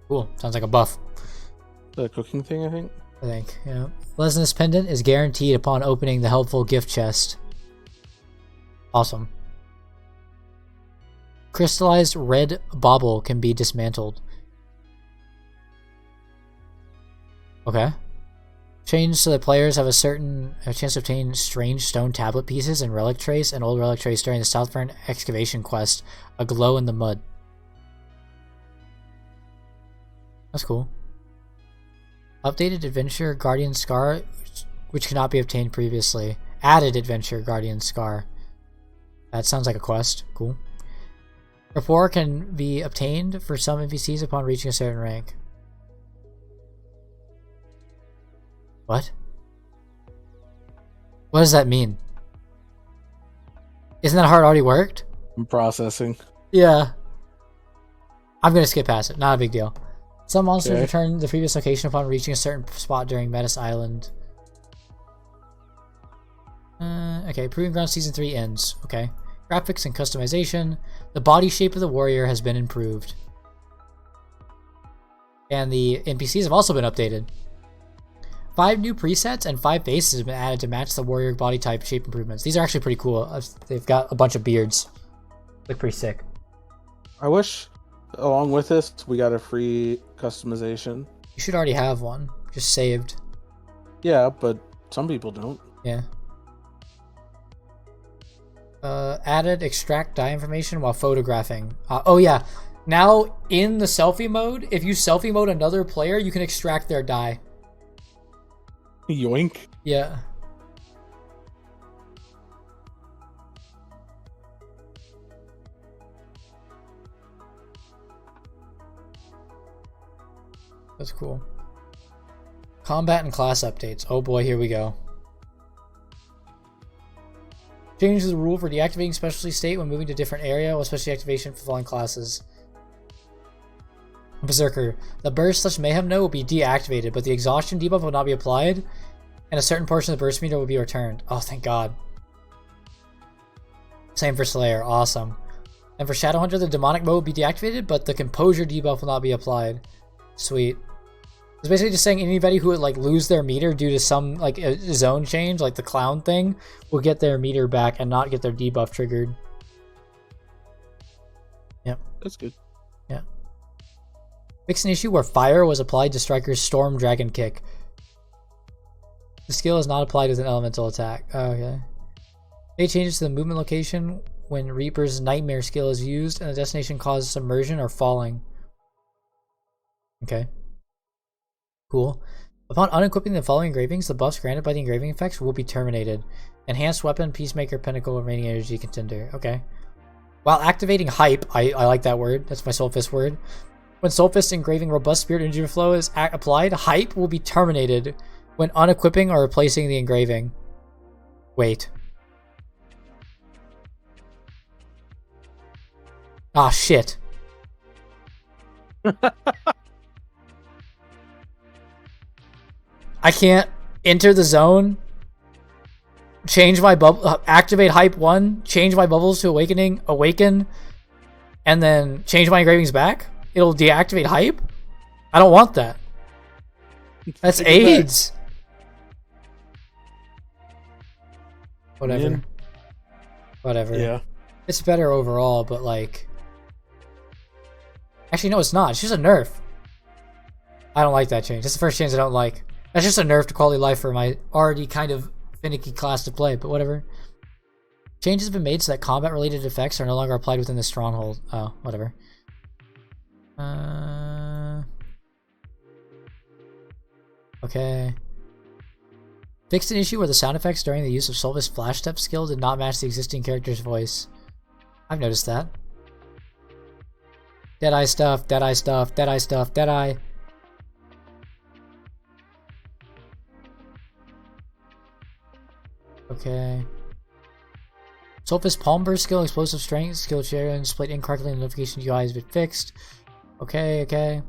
Cool. Sounds like a buff. The cooking thing, I think. Yeah. Lesness Pendant is guaranteed upon opening the helpful gift chest. Awesome. Crystallized red bauble can be dismantled. Okay. Change so that players have a chance to obtain strange stone tablet pieces and relic trace and old relic trace during the Southburn excavation quest, A Glow in the Mud. That's cool. Updated Adventure Guardian Scar, which cannot be obtained previously. Added Adventure Guardian Scar. That sounds like a quest. Cool. Rapport can be obtained for some NPCs upon reaching a certain rank. What? What does that mean? Isn't that how it already worked? I'm processing. Yeah. I'm gonna skip past it. Not a big deal. Some monsters return to the previous location upon reaching a certain spot during Metis Island. Okay, Proving Ground Season 3 ends. Okay. Graphics and customization. The body shape of the warrior has been improved. And the NPCs have also been updated. 5 new presets and 5 faces have been added to match the warrior body type shape improvements. These are actually pretty cool. They've got a bunch of beards. Look pretty sick. I wish, along with this, we got a free customization. You should already have one. Just saved. Yeah, but some people don't. Yeah. Added extract die information while photographing. Oh yeah. Now, in the selfie mode, if you selfie mode another player, you can extract their die. Yoink. Yeah. That's cool. Combat and class updates. Oh boy, here we go. Changes the rule for deactivating specialty state when moving to a different area, while specialty activation for falling classes. Berserker. The burst / mayhem node will be deactivated, but the exhaustion debuff will not be applied, and a certain portion of the burst meter will be returned. Oh, thank God. Same for Slayer. Awesome. And for Shadowhunter, the demonic mode will be deactivated, but the composure debuff will not be applied. Sweet. It's basically just saying anybody who would like lose their meter due to some like a zone change, like the clown thing, will get their meter back and not get their debuff triggered. Yep. That's good. Yeah. Fix an issue where fire was applied to Striker's Storm Dragon Kick. The skill is not applied with an elemental attack. Oh, okay. Made changes to the movement location when Reaper's Nightmare skill is used and the destination causes submersion or falling. Okay. Cool. Upon unequipping the following engravings, the buffs granted by the engraving effects will be terminated. Enhanced Weapon, Peacemaker, Pinnacle, Remaining Energy, Contender. Okay. While activating Hype, I like that word. That's my Soul Fist word. When Soul Fist engraving Robust Spirit Energy Flow is applied, Hype will be terminated when unequipping or replacing the engraving. Wait. Ah, shit. I can't enter the zone, change my bubble, activate Hype 1, change my bubbles to awaken, and then change my engravings back? It'll deactivate Hype? I don't want that. That's AIDS. Whatever. Man. Whatever. Yeah. It's better overall, but like... Actually, no, it's not. It's just a nerf. I don't like that change. That's the first change I don't like. That's just a nerf to quality of life for my already kind of finicky class to play, but whatever. Changes have been made so that combat-related effects are no longer applied within the stronghold. Oh, whatever. Okay. Fixed an issue where the sound effects during the use of Solvis Flash Step skill did not match the existing character's voice. I've noticed that. Deadeye stuff, Deadeye stuff, Deadeye stuff, Deadeye. Okay. Sophist Palm Burst skill, explosive strength, skill share, and displayed incorrectly in the notification UI has been fixed. Okay, okay.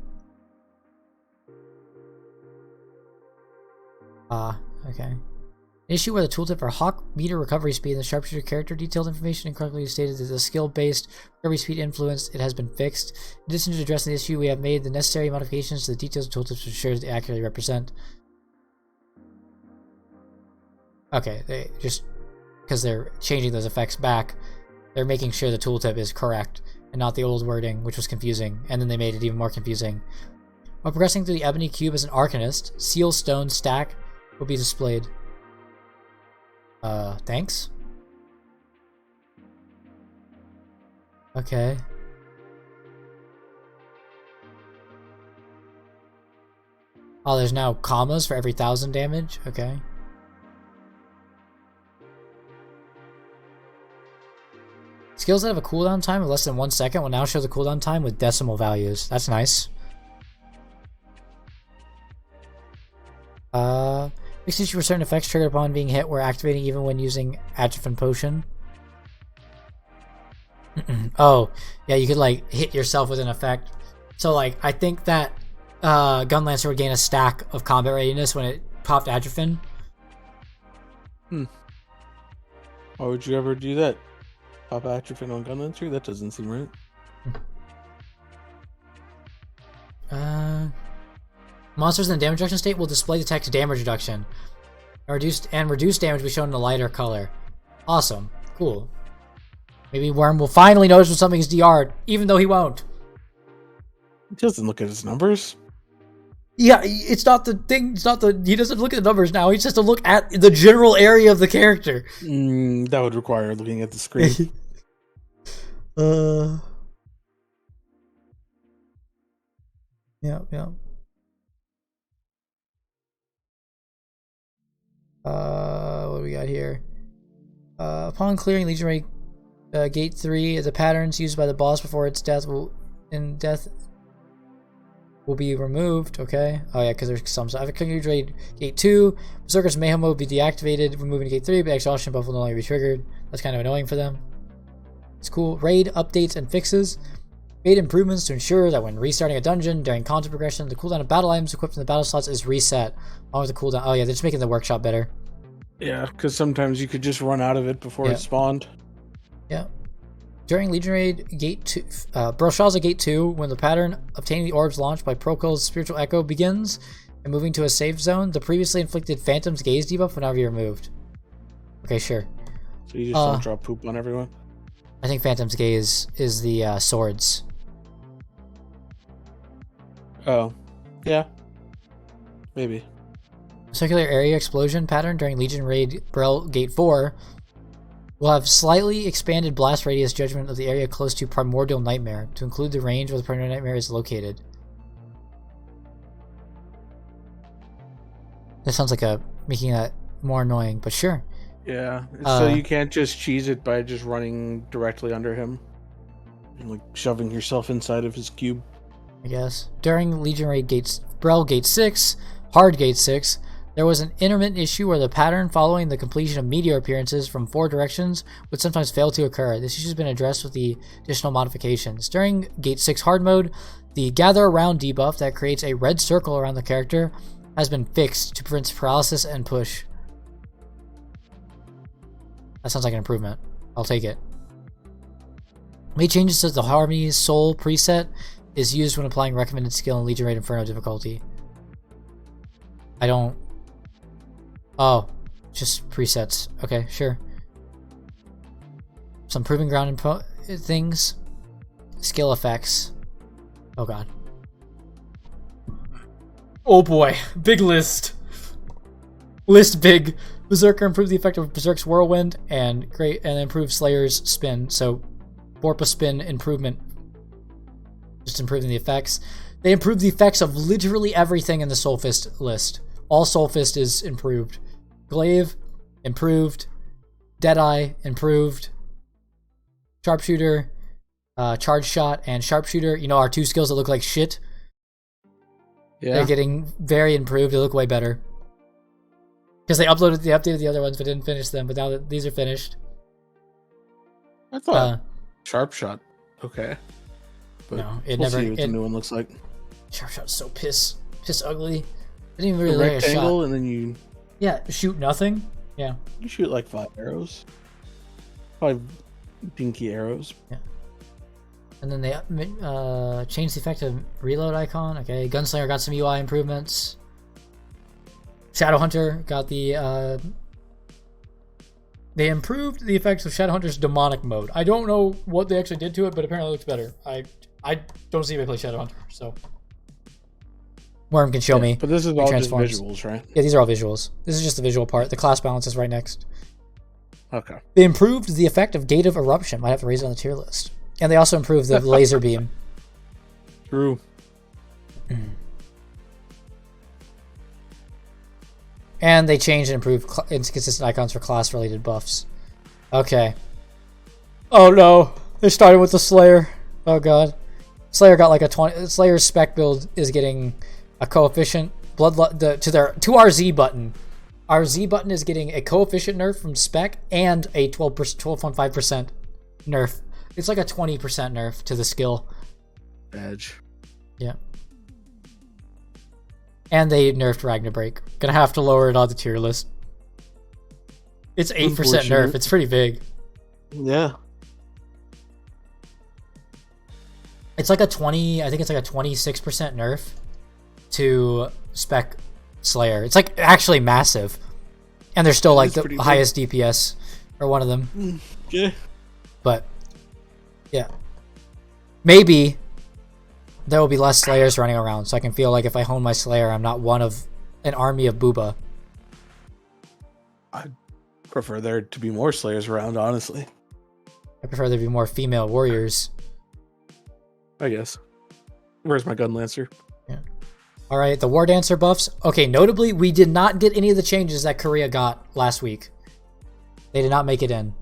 Okay. An issue where the tooltip for Hawk meter recovery speed and the sharpshooter character detailed information incorrectly stated that the skill-based recovery speed influenced, it has been fixed. In addition to addressing the issue, we have made the necessary modifications to the details of tooltips to ensure that they accurately represent. Okay, they just because they're changing those effects back, they're making sure the tooltip is correct and not the old wording, which was confusing, and then they made it even more confusing. While progressing through the Ebony Cube as an Arcanist, Seal Stone stack will be displayed. Thanks? Okay. Oh, there's now commas for every 1,000 damage? Okay. Skills that have a cooldown time of less than 1 second will now show the cooldown time with decimal values. That's nice. Makes issue for certain effects triggered upon being hit were activating even when using Atrophin Potion. Oh, yeah, you could like hit yourself with an effect. So like, I think that Gunlancer would gain a stack of combat readiness when it popped Atrophin. Why would you ever do that? Pop Atrophin on Gunlancer? That doesn't seem right. Monsters in the damage reduction state will display the text damage reduction. Reduced damage will be shown in a lighter color. Awesome. Cool. Maybe Worm will finally notice when something is DR'd, even though he won't. He doesn't look at his numbers. Yeah, it's not the thing. It's not the. He doesn't look at the numbers now. He just has to look at the general area of the character. That would require looking at the screen. Yeah. What do we got here? Upon clearing Legion Raid Gate 3, the patterns used by the boss before its death will be removed. Okay. Oh yeah, because there's some. So after clearing Legion Raid Gate 2, Berserker's Mayhem mode will be deactivated, removing Gate 3, but exhaustion buff will no longer be triggered. That's kind of annoying for them. It's cool. Raid updates and fixes. Made improvements to ensure that when restarting a dungeon during content progression, the cooldown of battle items equipped in the battle slots is reset, along with the cooldown. Oh yeah, they're just making the workshop better. Yeah, because sometimes you could just run out of it before it spawned. Yeah. During Legion Raid Gate 2, Broshalza Gate 2, when the pattern obtaining the orbs launched by Prokel's Spiritual Echo begins and moving to a safe zone, the previously inflicted Phantom's Gaze debuff will now be removed. Okay, sure. So you just don't drop poop on everyone? I think Phantom's Gaze is the swords. Oh. Yeah. Maybe. Circular area explosion pattern during Legion Raid Brel Gate 4 will have slightly expanded blast radius judgment of the area close to Primordial Nightmare to include the range where the Primordial Nightmare is located. That sounds like making that more annoying, but sure. Yeah, so you can't just cheese it by just running directly under him and like shoving yourself inside of his cube. I guess. During Legion Raid Brel Gate 6, Hard Gate 6, there was an intermittent issue where the pattern following the completion of meteor appearances from 4 directions would sometimes fail to occur. This issue has been addressed with the additional modifications. During Gate 6 Hard Mode, the Gather Around debuff that creates a red circle around the character has been fixed to prevent paralysis and push. That sounds like an improvement. I'll take it. Made changes to the Harmony's Soul preset is used when applying recommended skill in Legion Raid Inferno difficulty. I don't... Oh, just presets. Okay, sure. Some proving ground things. Skill effects. Oh god. Oh boy, big list. List big. Berserker improved the effect of Berserk's Whirlwind and improved Slayer's Spin. So, Borpa Spin improvement. Just improving the effects. They improved the effects of literally everything in the Soulfist list. All Soulfist is improved. Glaive, improved. Deadeye, improved. Sharpshooter, Charge Shot, and Sharpshooter. You know, our 2 skills that look like shit. Yeah. They're getting very improved. They look way better. Because they updated the other ones, but didn't finish them. But now that these are finished. I thought Sharp Shot. Okay. But no, it we'll never. see what the new one looks like. Sharp Shot's so piss ugly. I didn't even really The like a shot. rectangle, and then you. Yeah, shoot nothing. Yeah. You shoot like 5 arrows. 5 dinky arrows. Yeah. And then they changed the effect of reload icon. Okay, Gunslinger got some UI improvements. Shadowhunter got the. They improved the effects of Shadowhunter's demonic mode. I don't know what they actually did to it, but apparently it looks better. I don't see anybody play Shadowhunter, so. Worm can show me. But this is all just visuals, right? Yeah, these are all visuals. This is just the visual part. The class balance is right next. Okay. They improved the effect of Gate of Eruption. Might have to raise it on the tier list. And they also improved the laser beam. True. And they changed and improved inconsistent icons for class-related buffs. Okay. Oh no! They started with the Slayer. Oh god. Slayer got like a 20. Slayer's spec build is getting a coefficient to our Z button. Our Z button is getting a coefficient nerf from spec and a 12.5% nerf. It's like a 20% nerf to the skill. Badge. Yeah. And they nerfed Ragnarbrake. Gonna have to lower it on the tier list. It's 8% nerf. It's pretty big. Yeah. It's like a 20. I think it's like a 26% nerf to spec Slayer. It's like actually massive, and they're still like the highest DPS or one of them. Yeah. But yeah, maybe there will be less Slayers running around, so I can feel like if I hone my Slayer, I'm not one of an army of Booba. I prefer there to be more Slayers around, honestly. I prefer there to be more female warriors. I guess. Where's my Gunlancer? Yeah. All right, the War Dancer buffs. Okay, notably, we did not get any of the changes that Korea got last week. They did not make it in.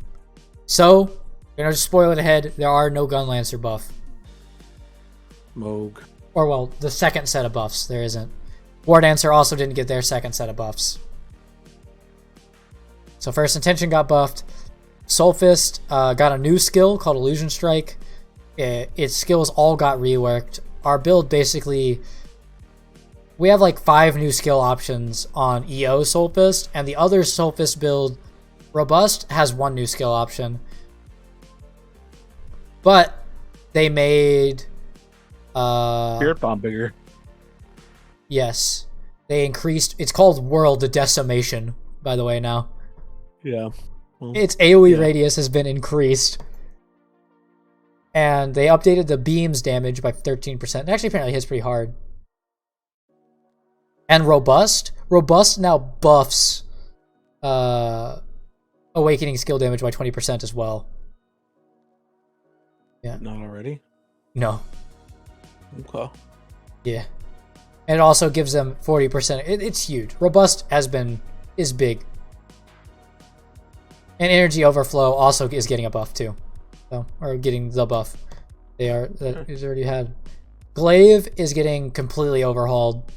So, gonna just spoil it ahead. There are no Gunlancer buff. Moog. Or, well, the second set of buffs. There isn't. War Dancer also didn't get their second set of buffs. So, First Intention got buffed. Soul Fist got a new skill called Illusion Strike. Its skills all got reworked. Our build basically... We have like 5 new skill options on EO Soul Fist, and the other Soul Fist build, Robust, has 1 new skill option. But they made... Spirit Bomb bigger. Yes. They increased... It's called World Decimation, by the way, now. Yeah. Well, its AoE radius has been increased. And they updated the beam's damage by 13%. It actually apparently hits pretty hard. And Robust now buffs Awakening skill damage by 20% as well. Yeah. Not already? No. Okay. Yeah. And it also gives them 40%. It's huge. Robust is big. And Energy Overflow also is getting a buff too. So, or getting the buff. That is already had. Glaive is getting completely overhauled.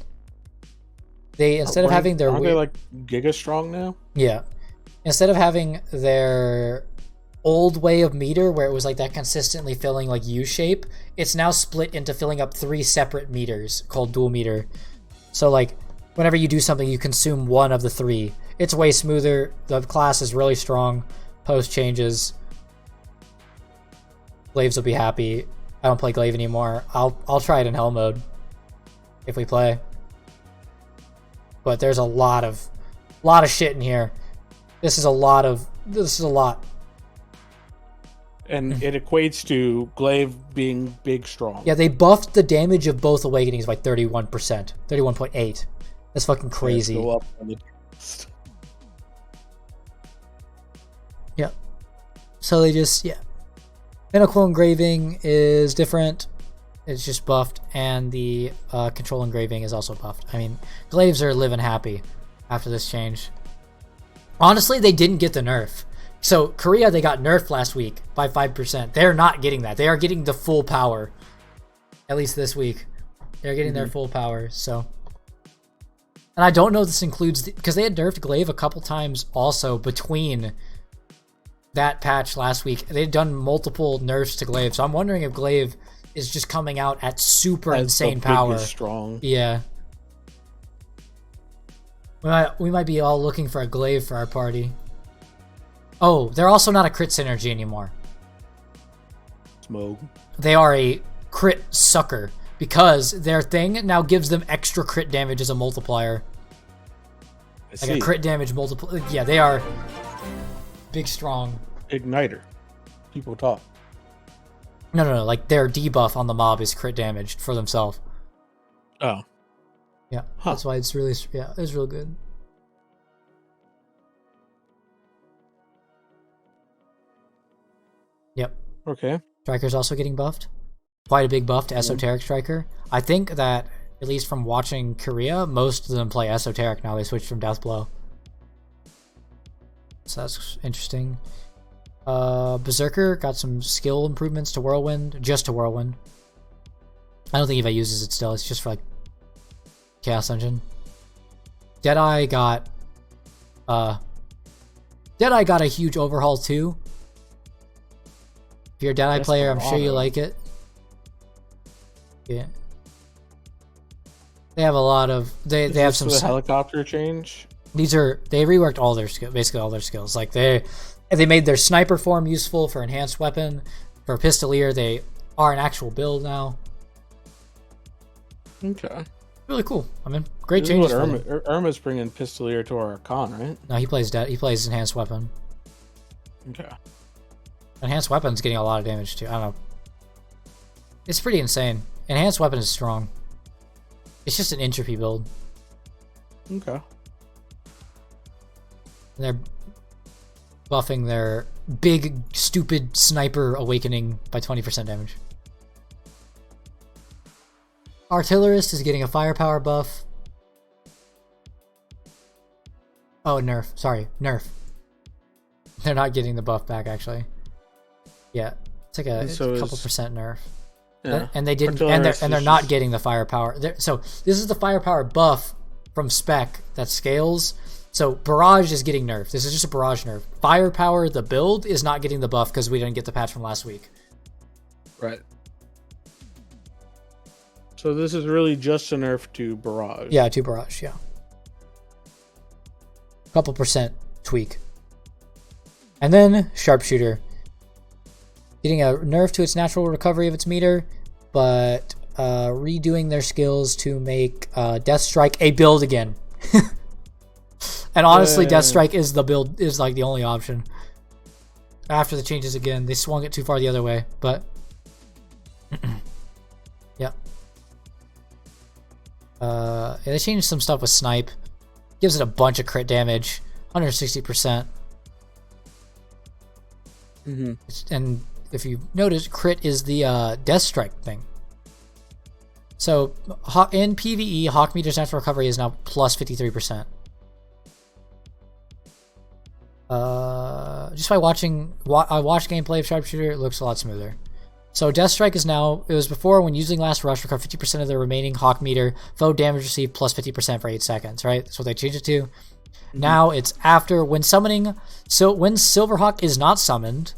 They instead of having their aren't they like Giga Strong now? Yeah. Instead of having their old way of meter where it was like that consistently filling like U shape, it's now split into filling up 3 separate meters called dual meter. So like whenever you do something, you consume one of the 3. It's way smoother. The class is really strong. Post changes. Glaives will be happy. I don't play Glaive anymore. I'll try it in Hell mode if we play. But there's a lot of shit in here. This is a lot. And it equates to Glaive being big strong. Yeah, they buffed the damage of both Awakenings by 31%. 31.8. That's fucking crazy. Go up on the yeah. So they just, yeah. Pinnacle Engraving is different. It's just buffed. And the Control Engraving is also buffed. I mean, Glaives are living happy after this change. Honestly, they didn't get the nerf. So Korea, they got nerfed last week by 5%. They're not getting that. They are getting the full power. At least this week. They're getting their full power, so. And I don't know if this includes, because they had nerfed Glaive a couple times also between that patch last week. They'd done multiple nerfs to Glaive, so I'm wondering if Glaive is just coming out at super insane power. Strong. Yeah. We might be all looking for a Glaive for our party. Oh, they're also not a crit synergy anymore. Smoke. They are a crit sucker because their thing now gives them extra crit damage as a multiplier. Like a crit damage multiplier. Yeah, they are big, strong. Igniter. People talk. No. Like their debuff on the mob is crit damage for themselves. Oh. Yeah, that's why it's really, it's real good. Yep. Okay. Striker's also getting buffed. Quite a big buff to Esoteric Striker. I think that, at least from watching Korea, most of them play Esoteric now. They switched from Deathblow. So that's interesting. Berserker got some skill improvements to Whirlwind. Just to Whirlwind. I don't think Eva uses it still. It's just for, like, Chaos Engine. Deadeye got a huge overhaul too. If you're a Deadeye player, I'm sure you like it. Yeah. They have a lot of they have some helicopter change. They reworked all their basically all their skills. Like they made their sniper form useful for enhanced weapon. For Pistolier, they are an actual build now. Okay. Really cool. I mean, great changes. Irma's bringing Pistolier to our Akkan, right? No, he plays enhanced weapon. Okay. Enhanced weapon's getting a lot of damage too. I don't know. It's pretty insane. Enhanced weapon is strong. It's just an entropy build. Okay. And they're buffing their big, stupid sniper awakening by 20% damage. Artillerist is getting a firepower buff. Oh, nerf. Sorry, nerf. They're not getting the buff back, actually. Yeah, it's like a couple percent nerf. Yeah. And they didn't, and they're not getting the firepower. So this is the firepower buff from spec that scales. So barrage is getting nerfed. This is just a barrage nerf. Firepower, the build, is not getting the buff because we didn't get the patch from last week. Right. So this is really just a nerf to barrage. Yeah, to barrage. Yeah. Couple percent tweak. And then sharpshooter. Getting a nerf to its natural recovery of its meter, but redoing their skills to make Death Strike a build again. And honestly, Death Strike is like the only option. After the changes again, they swung it too far the other way, but yeah. They changed some stuff with Snipe. Gives it a bunch of crit damage, 160%. And if you notice, crit is the Death Strike thing. So in PvE, Hawk Meter's natural recovery is now plus 53%. Just by watching, I watched gameplay of Sharpshooter, it looks a lot smoother. So Death Strike is now, it was before when using Last Rush, recover 50% of the remaining Hawk Meter, foe damage received plus 50% for 8 seconds, right? That's what they changed it to. Now it's after, when summoning, so when Silverhawk is not summoned,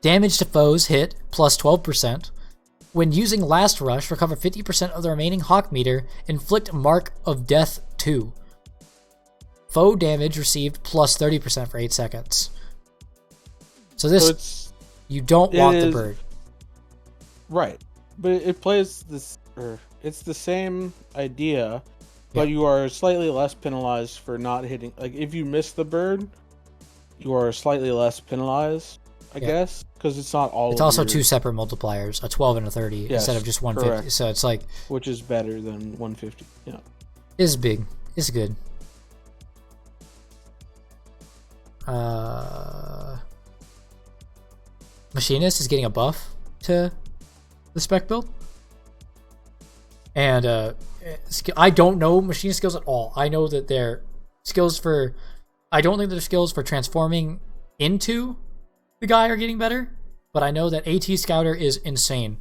damage to foes hit plus 12%. When using Last Rush, recover 50% of the remaining Hawk Meter, inflict Mark of Death 2. Foe damage received plus 30% for 8 seconds. So this, you don't want the bird. Right. But it plays this, or it's the same idea, but you are slightly less penalized for not hitting. Like, if you miss the bird, you are slightly less penalized, I guess, because it's not all. It's also two separate multipliers, a 12 and a 30, instead of just 150. Correct. So it's like, which is better than 150. Yeah, is big. It's good. Machinist is getting a buff to the spec build, and I don't know Machinist skills at all. I know that their skills for I don't think their skills for transforming into the guy are getting better, but I know that AT Scouter is insane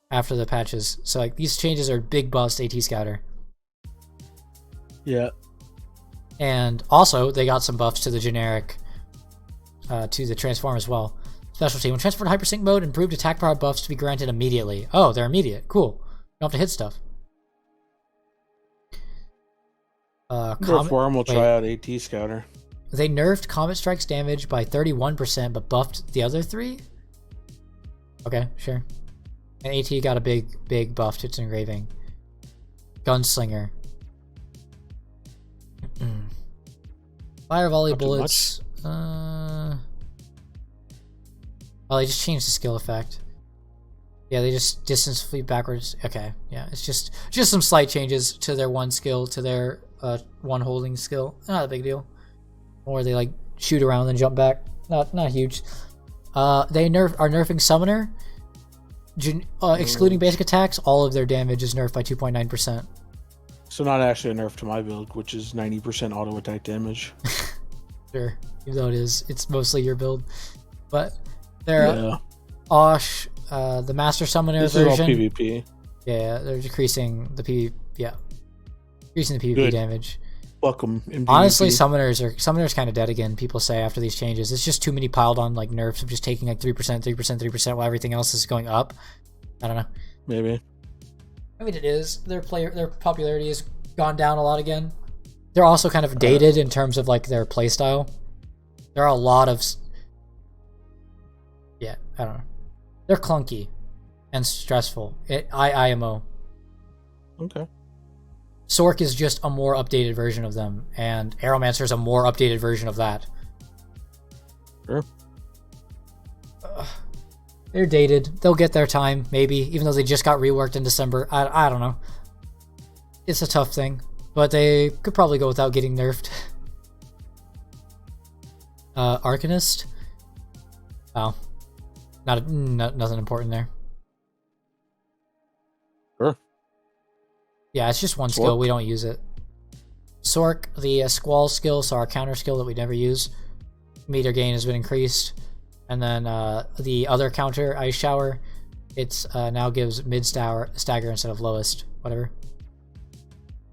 after the patches. So like these changes are big buffs to AT Scouter. Yeah. And also they got some buffs to the generic, to the transform as well. Specialty: when transferred to hypersync mode, improved attack power buffs to be granted immediately. Oh, they're immediate. Cool. You don't have to hit stuff. Forum will try out AT Scouter. They nerfed Comet Strike's damage by 31%, but buffed the other 3? Okay, sure. And AT got a big buff to its engraving. Gunslinger. Fire volley bullets. Oh, they just changed the skill effect. Yeah, they just distance fleet backwards. Okay, yeah, it's just some slight changes to their one skill, to their one holding skill. Not a big deal. Or they like shoot around and jump back. Not huge. They are nerfing Summoner. Excluding basic attacks, all of their damage is nerfed by 2.9%. So not actually a nerf to my build, which is 90% auto attack damage. Sure, even though it's mostly your build. But they're Osh, the Master Summoner this version. Is all PvP. Yeah, they're decreasing the PvP. Yeah, decreasing the PvP Good. damage. Welcome. Honestly, summoners kind of dead again. People say after these changes, it's just too many piled on like nerfs of just taking like 3%, 3%, 3% while everything else is going up. I don't know. Maybe. I mean, it is their popularity has gone down a lot again. They're also kind of dated in terms of like their playstyle. There are a lot of I don't know. They're clunky and stressful. IMO. Okay. Sork is just a more updated version of them, and Aeromancer is a more updated version of that. Sure. They're dated. They'll get their time, maybe, even though they just got reworked in December. I don't know. It's a tough thing, but they could probably go without getting nerfed. Arcanist? Oh. Nothing important there. Sure. Yeah, it's just one skill. We don't use it. Sork, the Squall skill, so our counter skill that we never use. Meter gain has been increased. And then the other counter, Ice Shower, it's now gives mid stagger instead of lowest. Whatever.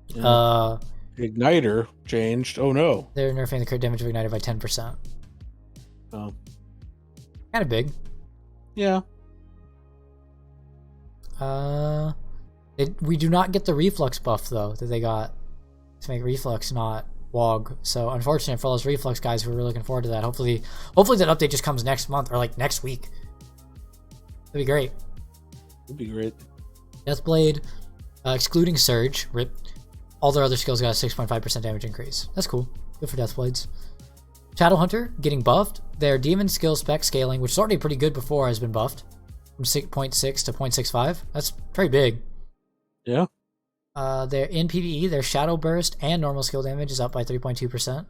Yeah. Igniter changed. Oh no. They're nerfing the crit damage of Igniter by 10%. Oh. Kind of big. Yeah. We do not get the reflux buff though that they got to make reflux not WOG. So unfortunate for all those reflux guys who are really looking forward to that. Hopefully that update just comes next month or like next week. That'd be great. That'd be great. Deathblade, excluding Surge, rip. All their other skills got a 6.5% damage increase. That's cool. Good for Deathblades. Shadowhunter getting buffed. Their demon skill spec scaling, which is already pretty good before, has been buffed from 6.6 to 0.65. That's very big. Yeah. Their in PvE, their Shadow Burst and normal skill damage is up by 3.2%.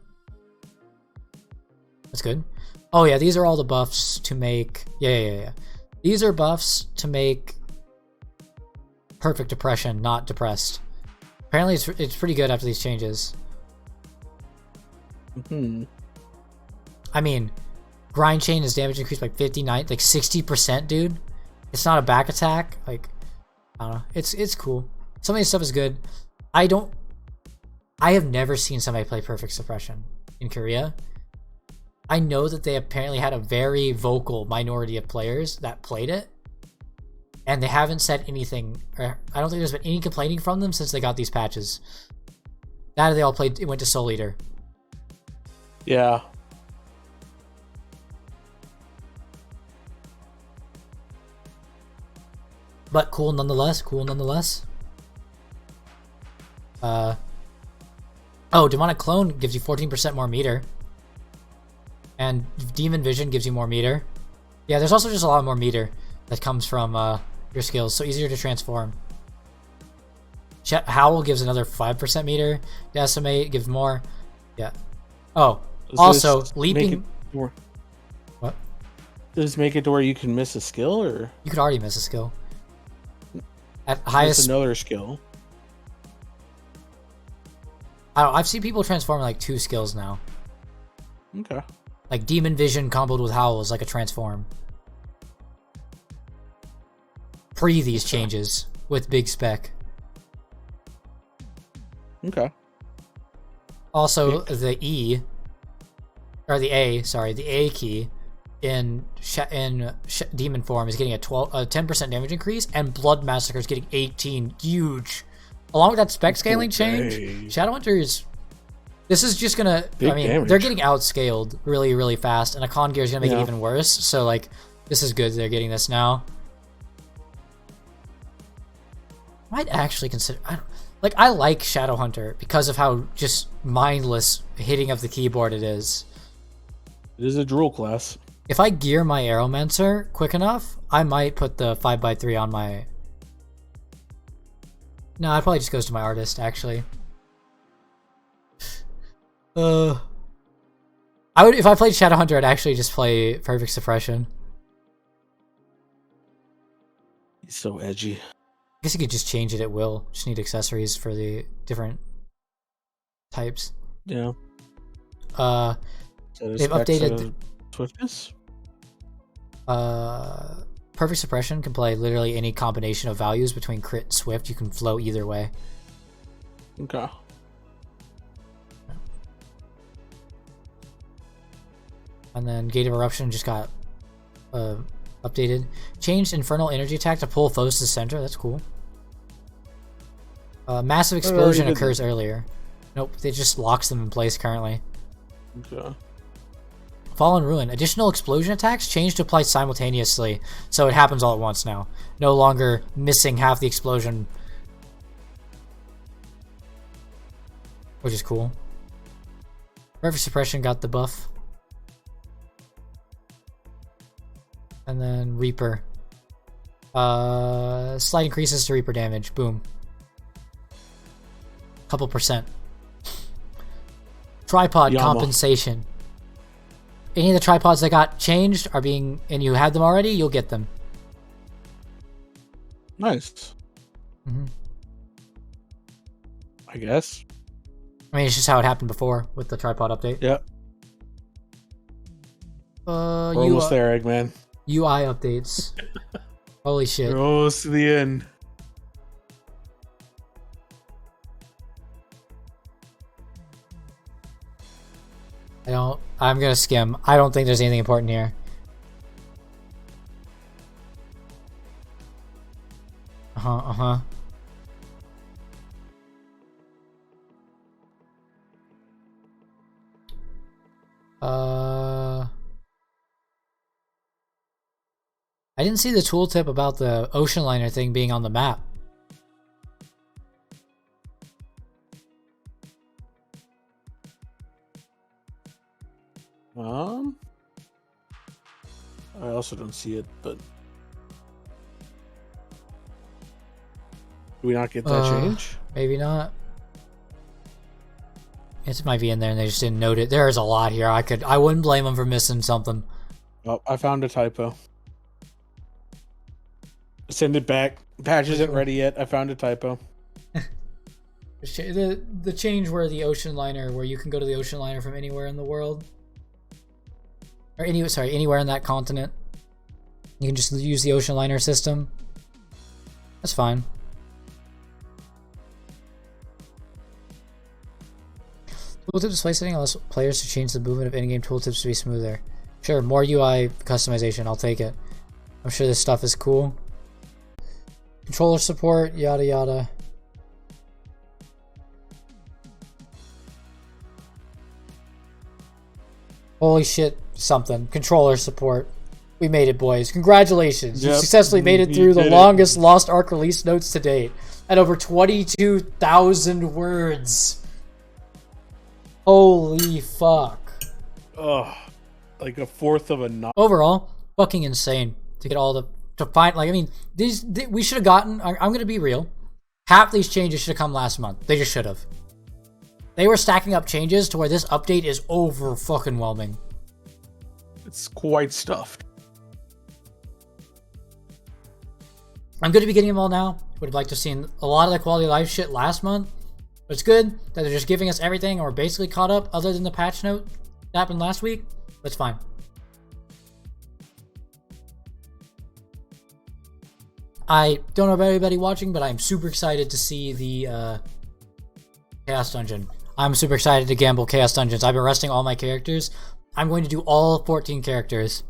That's good. Oh yeah, these are all the buffs to make. Yeah. These are buffs to make Perfect Depression not depressed. Apparently, it's pretty good after these changes. I mean, Grind Chain is damage increased by 59, like 60%, dude. It's not a back attack. Like, I don't know. It's cool. Some of this stuff is good. I have never seen somebody play Perfect Suppression in Korea. I know that they apparently had a very vocal minority of players that played it. And they haven't said anything. I don't think there's been any complaining from them since they got these patches. That they all played. It went to Soul Eater. Yeah. But cool nonetheless. Demonic Clone gives you 14% more meter. And Demon Vision gives you more meter. Yeah, there's also just a lot more meter that comes from your skills, so easier to transform. Howl gives another 5% meter. Decimate gives more. Yeah. Oh, also leaping. What? Does this make it to where you can miss a skill, or you could already miss a skill? At highest, another skill. I don't know, I've seen people transform like 2 skills now. Okay. Like Demon Vision comboed with Howl is like a transform. Pre these changes with Big Spec. Okay. Also, the E, or the A, sorry, the A key in Demon form is getting a 10% damage increase, and Blood Massacre is getting 18. Huge. Along with that spec scaling change, Shadowhunter is... This is just gonna... Big I mean, damage. they're getting outscaled really, really fast, and Akkan gear is gonna make it even worse, so, like, this is good they're getting this now. I might actually consider... I like Shadowhunter because of how just mindless hitting of the keyboard it is. It is a drool class. If I gear my Aeromancer quick enough, I might put the 5x3 on my... No, it probably just goes to my artist, actually. I would, if I played Shadowhunter, I'd actually just play Perfect Suppression. He's so edgy. I guess you could just change it at will. Just need accessories for the different types. Yeah. They've updated swiftness. Perfect Suppression can play literally any combination of values between crit and swift. You can flow either way. Okay. And then Gate of Eruption just got updated. Changed Infernal Energy attack to pull foes to the center. That's cool. Massive Explosion occurs earlier. Nope, it just locks them in place currently. Okay. Fallen Ruin. Additional explosion attacks change to apply simultaneously, so it happens all at once now. No longer missing half the explosion. Which is cool. Perfect Suppression got the buff. And then Reaper. Slight increases to Reaper damage. Boom. Couple percent. Tripod compensation. Any of the tripods that got changed are being, and you had them already, you'll get them. Nice. I guess. I mean, it's just how it happened before with the tripod update. Yep. We're almost there, Eggman. UI updates. Holy shit. We're almost to the end. I'm gonna skim. I don't think there's anything important here. I didn't see the tooltip about the ocean liner thing being on the map. I also don't see it, but do we not get that change? Maybe not. It might be in there and they just didn't note it. There's a lot here. I wouldn't blame them for missing something. Oh, I found a typo. Send it back. Patch isn't ready yet. I found a typo. The change where the ocean liner, where you can go to the ocean liner from anywhere in the world. Or anywhere in that continent. You can just use the ocean liner system. That's fine. Tooltip display setting allows players to change the movement of in-game tooltips to be smoother. Sure, more UI customization, I'll take it. I'm sure this stuff is cool. Controller support, yada yada. Holy shit, something. Controller support. We made it, boys. Congratulations. Yep. You successfully made it through the longest Lost Ark release notes to date. At over 22,000 words. Holy fuck. Ugh. Like a fourth of a knot. Overall, fucking insane to get all the... To find, like, I mean, we should have gotten... I'm going to be real. Half these changes should have come last month. They just should have. They were stacking up changes to where this update is over fucking whelming. It's quite stuffed. I'm good to be getting them all now. Would have liked to have seen a lot of the quality of life shit last month. But it's good that they're just giving us everything and we're basically caught up other than the patch note. happened last week. That's fine. I don't know about anybody watching, but I'm super excited to see the Chaos Dungeon. I'm super excited to gamble Chaos Dungeons. I've been resting all my characters. I'm going to do all 14 characters.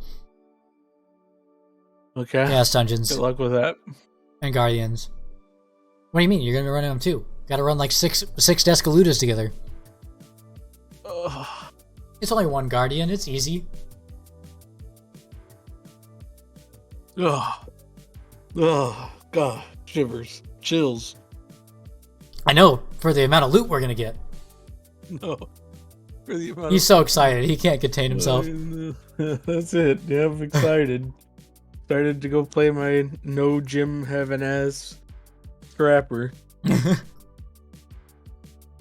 Okay. Chaos Dungeons. Good luck with that. And Guardians. What do you mean? You're going to be running them too. Gotta run like six Descaludas together. Ugh. It's only one Guardian. It's easy. Ugh. Ugh. God. Shivers. Chills. I know, for the amount of loot we're going to get. No. For the amount He's so excited. He can't contain of... himself. That's it. Yeah, I'm excited. Excited to go play my no gym heaven ass scrapper.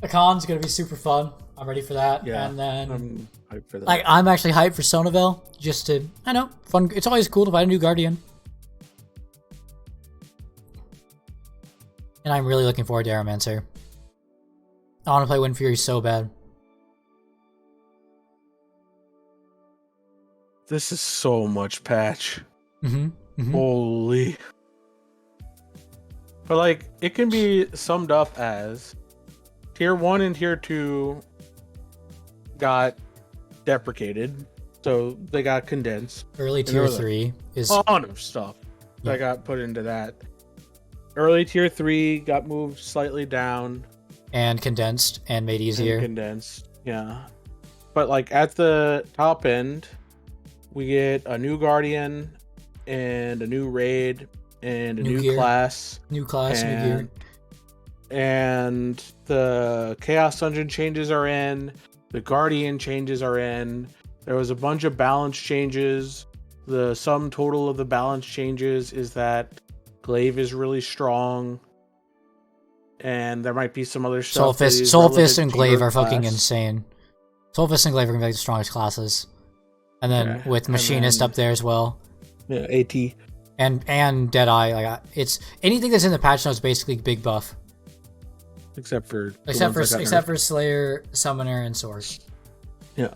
Akkan's going to be super fun. I'm ready for that. Yeah, and then I'm hyped for that. Like, I'm actually hyped for Sonovel. Just to, I know, fun. It's always cool to find a new Guardian. And I'm really looking forward to Aeromancer. I want to play Wind Fury so bad. This is so much patch. Mm-hmm. Holy. But like, it can be summed up as Tier 1 and Tier 2 got deprecated. So they got condensed. Early Tier 3 is... a ton of stuff that got put into that. Early Tier 3 got moved slightly down. And condensed and made easier. And condensed, yeah. But like at the top end, we get a new Guardian and a new raid and a new gear. class. New class, new gear. And the Chaos Dungeon changes are in. The Guardian changes are in. There was a bunch of balance changes. The sum total of the balance changes is that Glaive is really strong. And there might be some other stuff. Soulfist and Glaive are fucking insane. Soulfist and Glaive are going to be the strongest classes. And then with Machinist up there as well. Yeah, AT. And Deadeye. Like, it's anything that's in the patch notes basically big buff. Except for Slayer, Summoner, and Source. Yeah.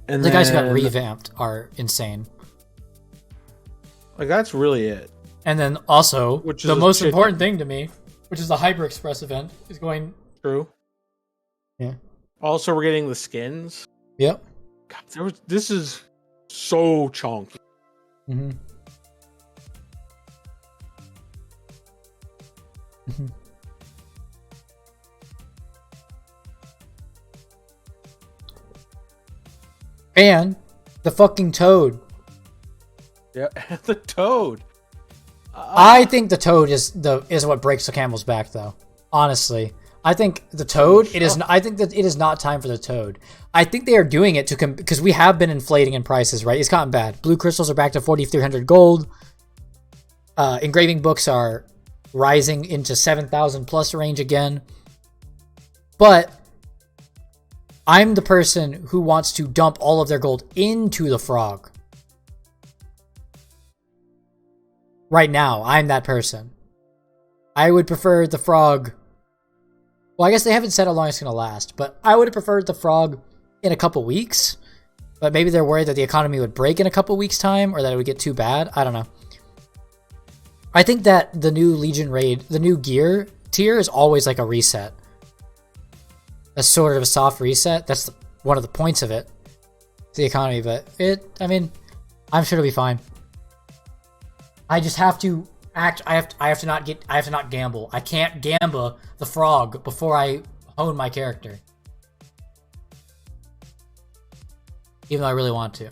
And the guys who got revamped are insane. Like, that's really it. And then also, the most important thing to me, which is the Hyper Express event, is going... True. Yeah. Also, we're getting the skins. Yep. God, this is so chunky. Mm-hmm. Mm-hmm. And the fucking Toad. Yeah, the Toad. I think the Toad is what breaks the camel's back, though. Honestly, I think the Toad. I think that it is not time for the Toad. I think they are doing it because we have been inflating in prices, right? It's gotten bad. Blue crystals are back to 4,300 gold. Engraving books are rising into 7,000 plus range again. But I'm the person who wants to dump all of their gold into the frog. Right now, I'm that person. I would prefer the frog... Well, I guess they haven't said how long it's going to last, but I would have preferred the frog in a couple weeks. But maybe they're worried that the economy would break in a couple weeks' time, or that it would get too bad. I don't know. I think that the new Legion raid, the new gear tier is always like a reset. That's sort of a soft reset. That's one of the points of it. The economy, but I mean, I'm sure it'll be fine. I just have to act. I have to not gamble. I can't gamble the frog before I hone my character. Even though I really want to.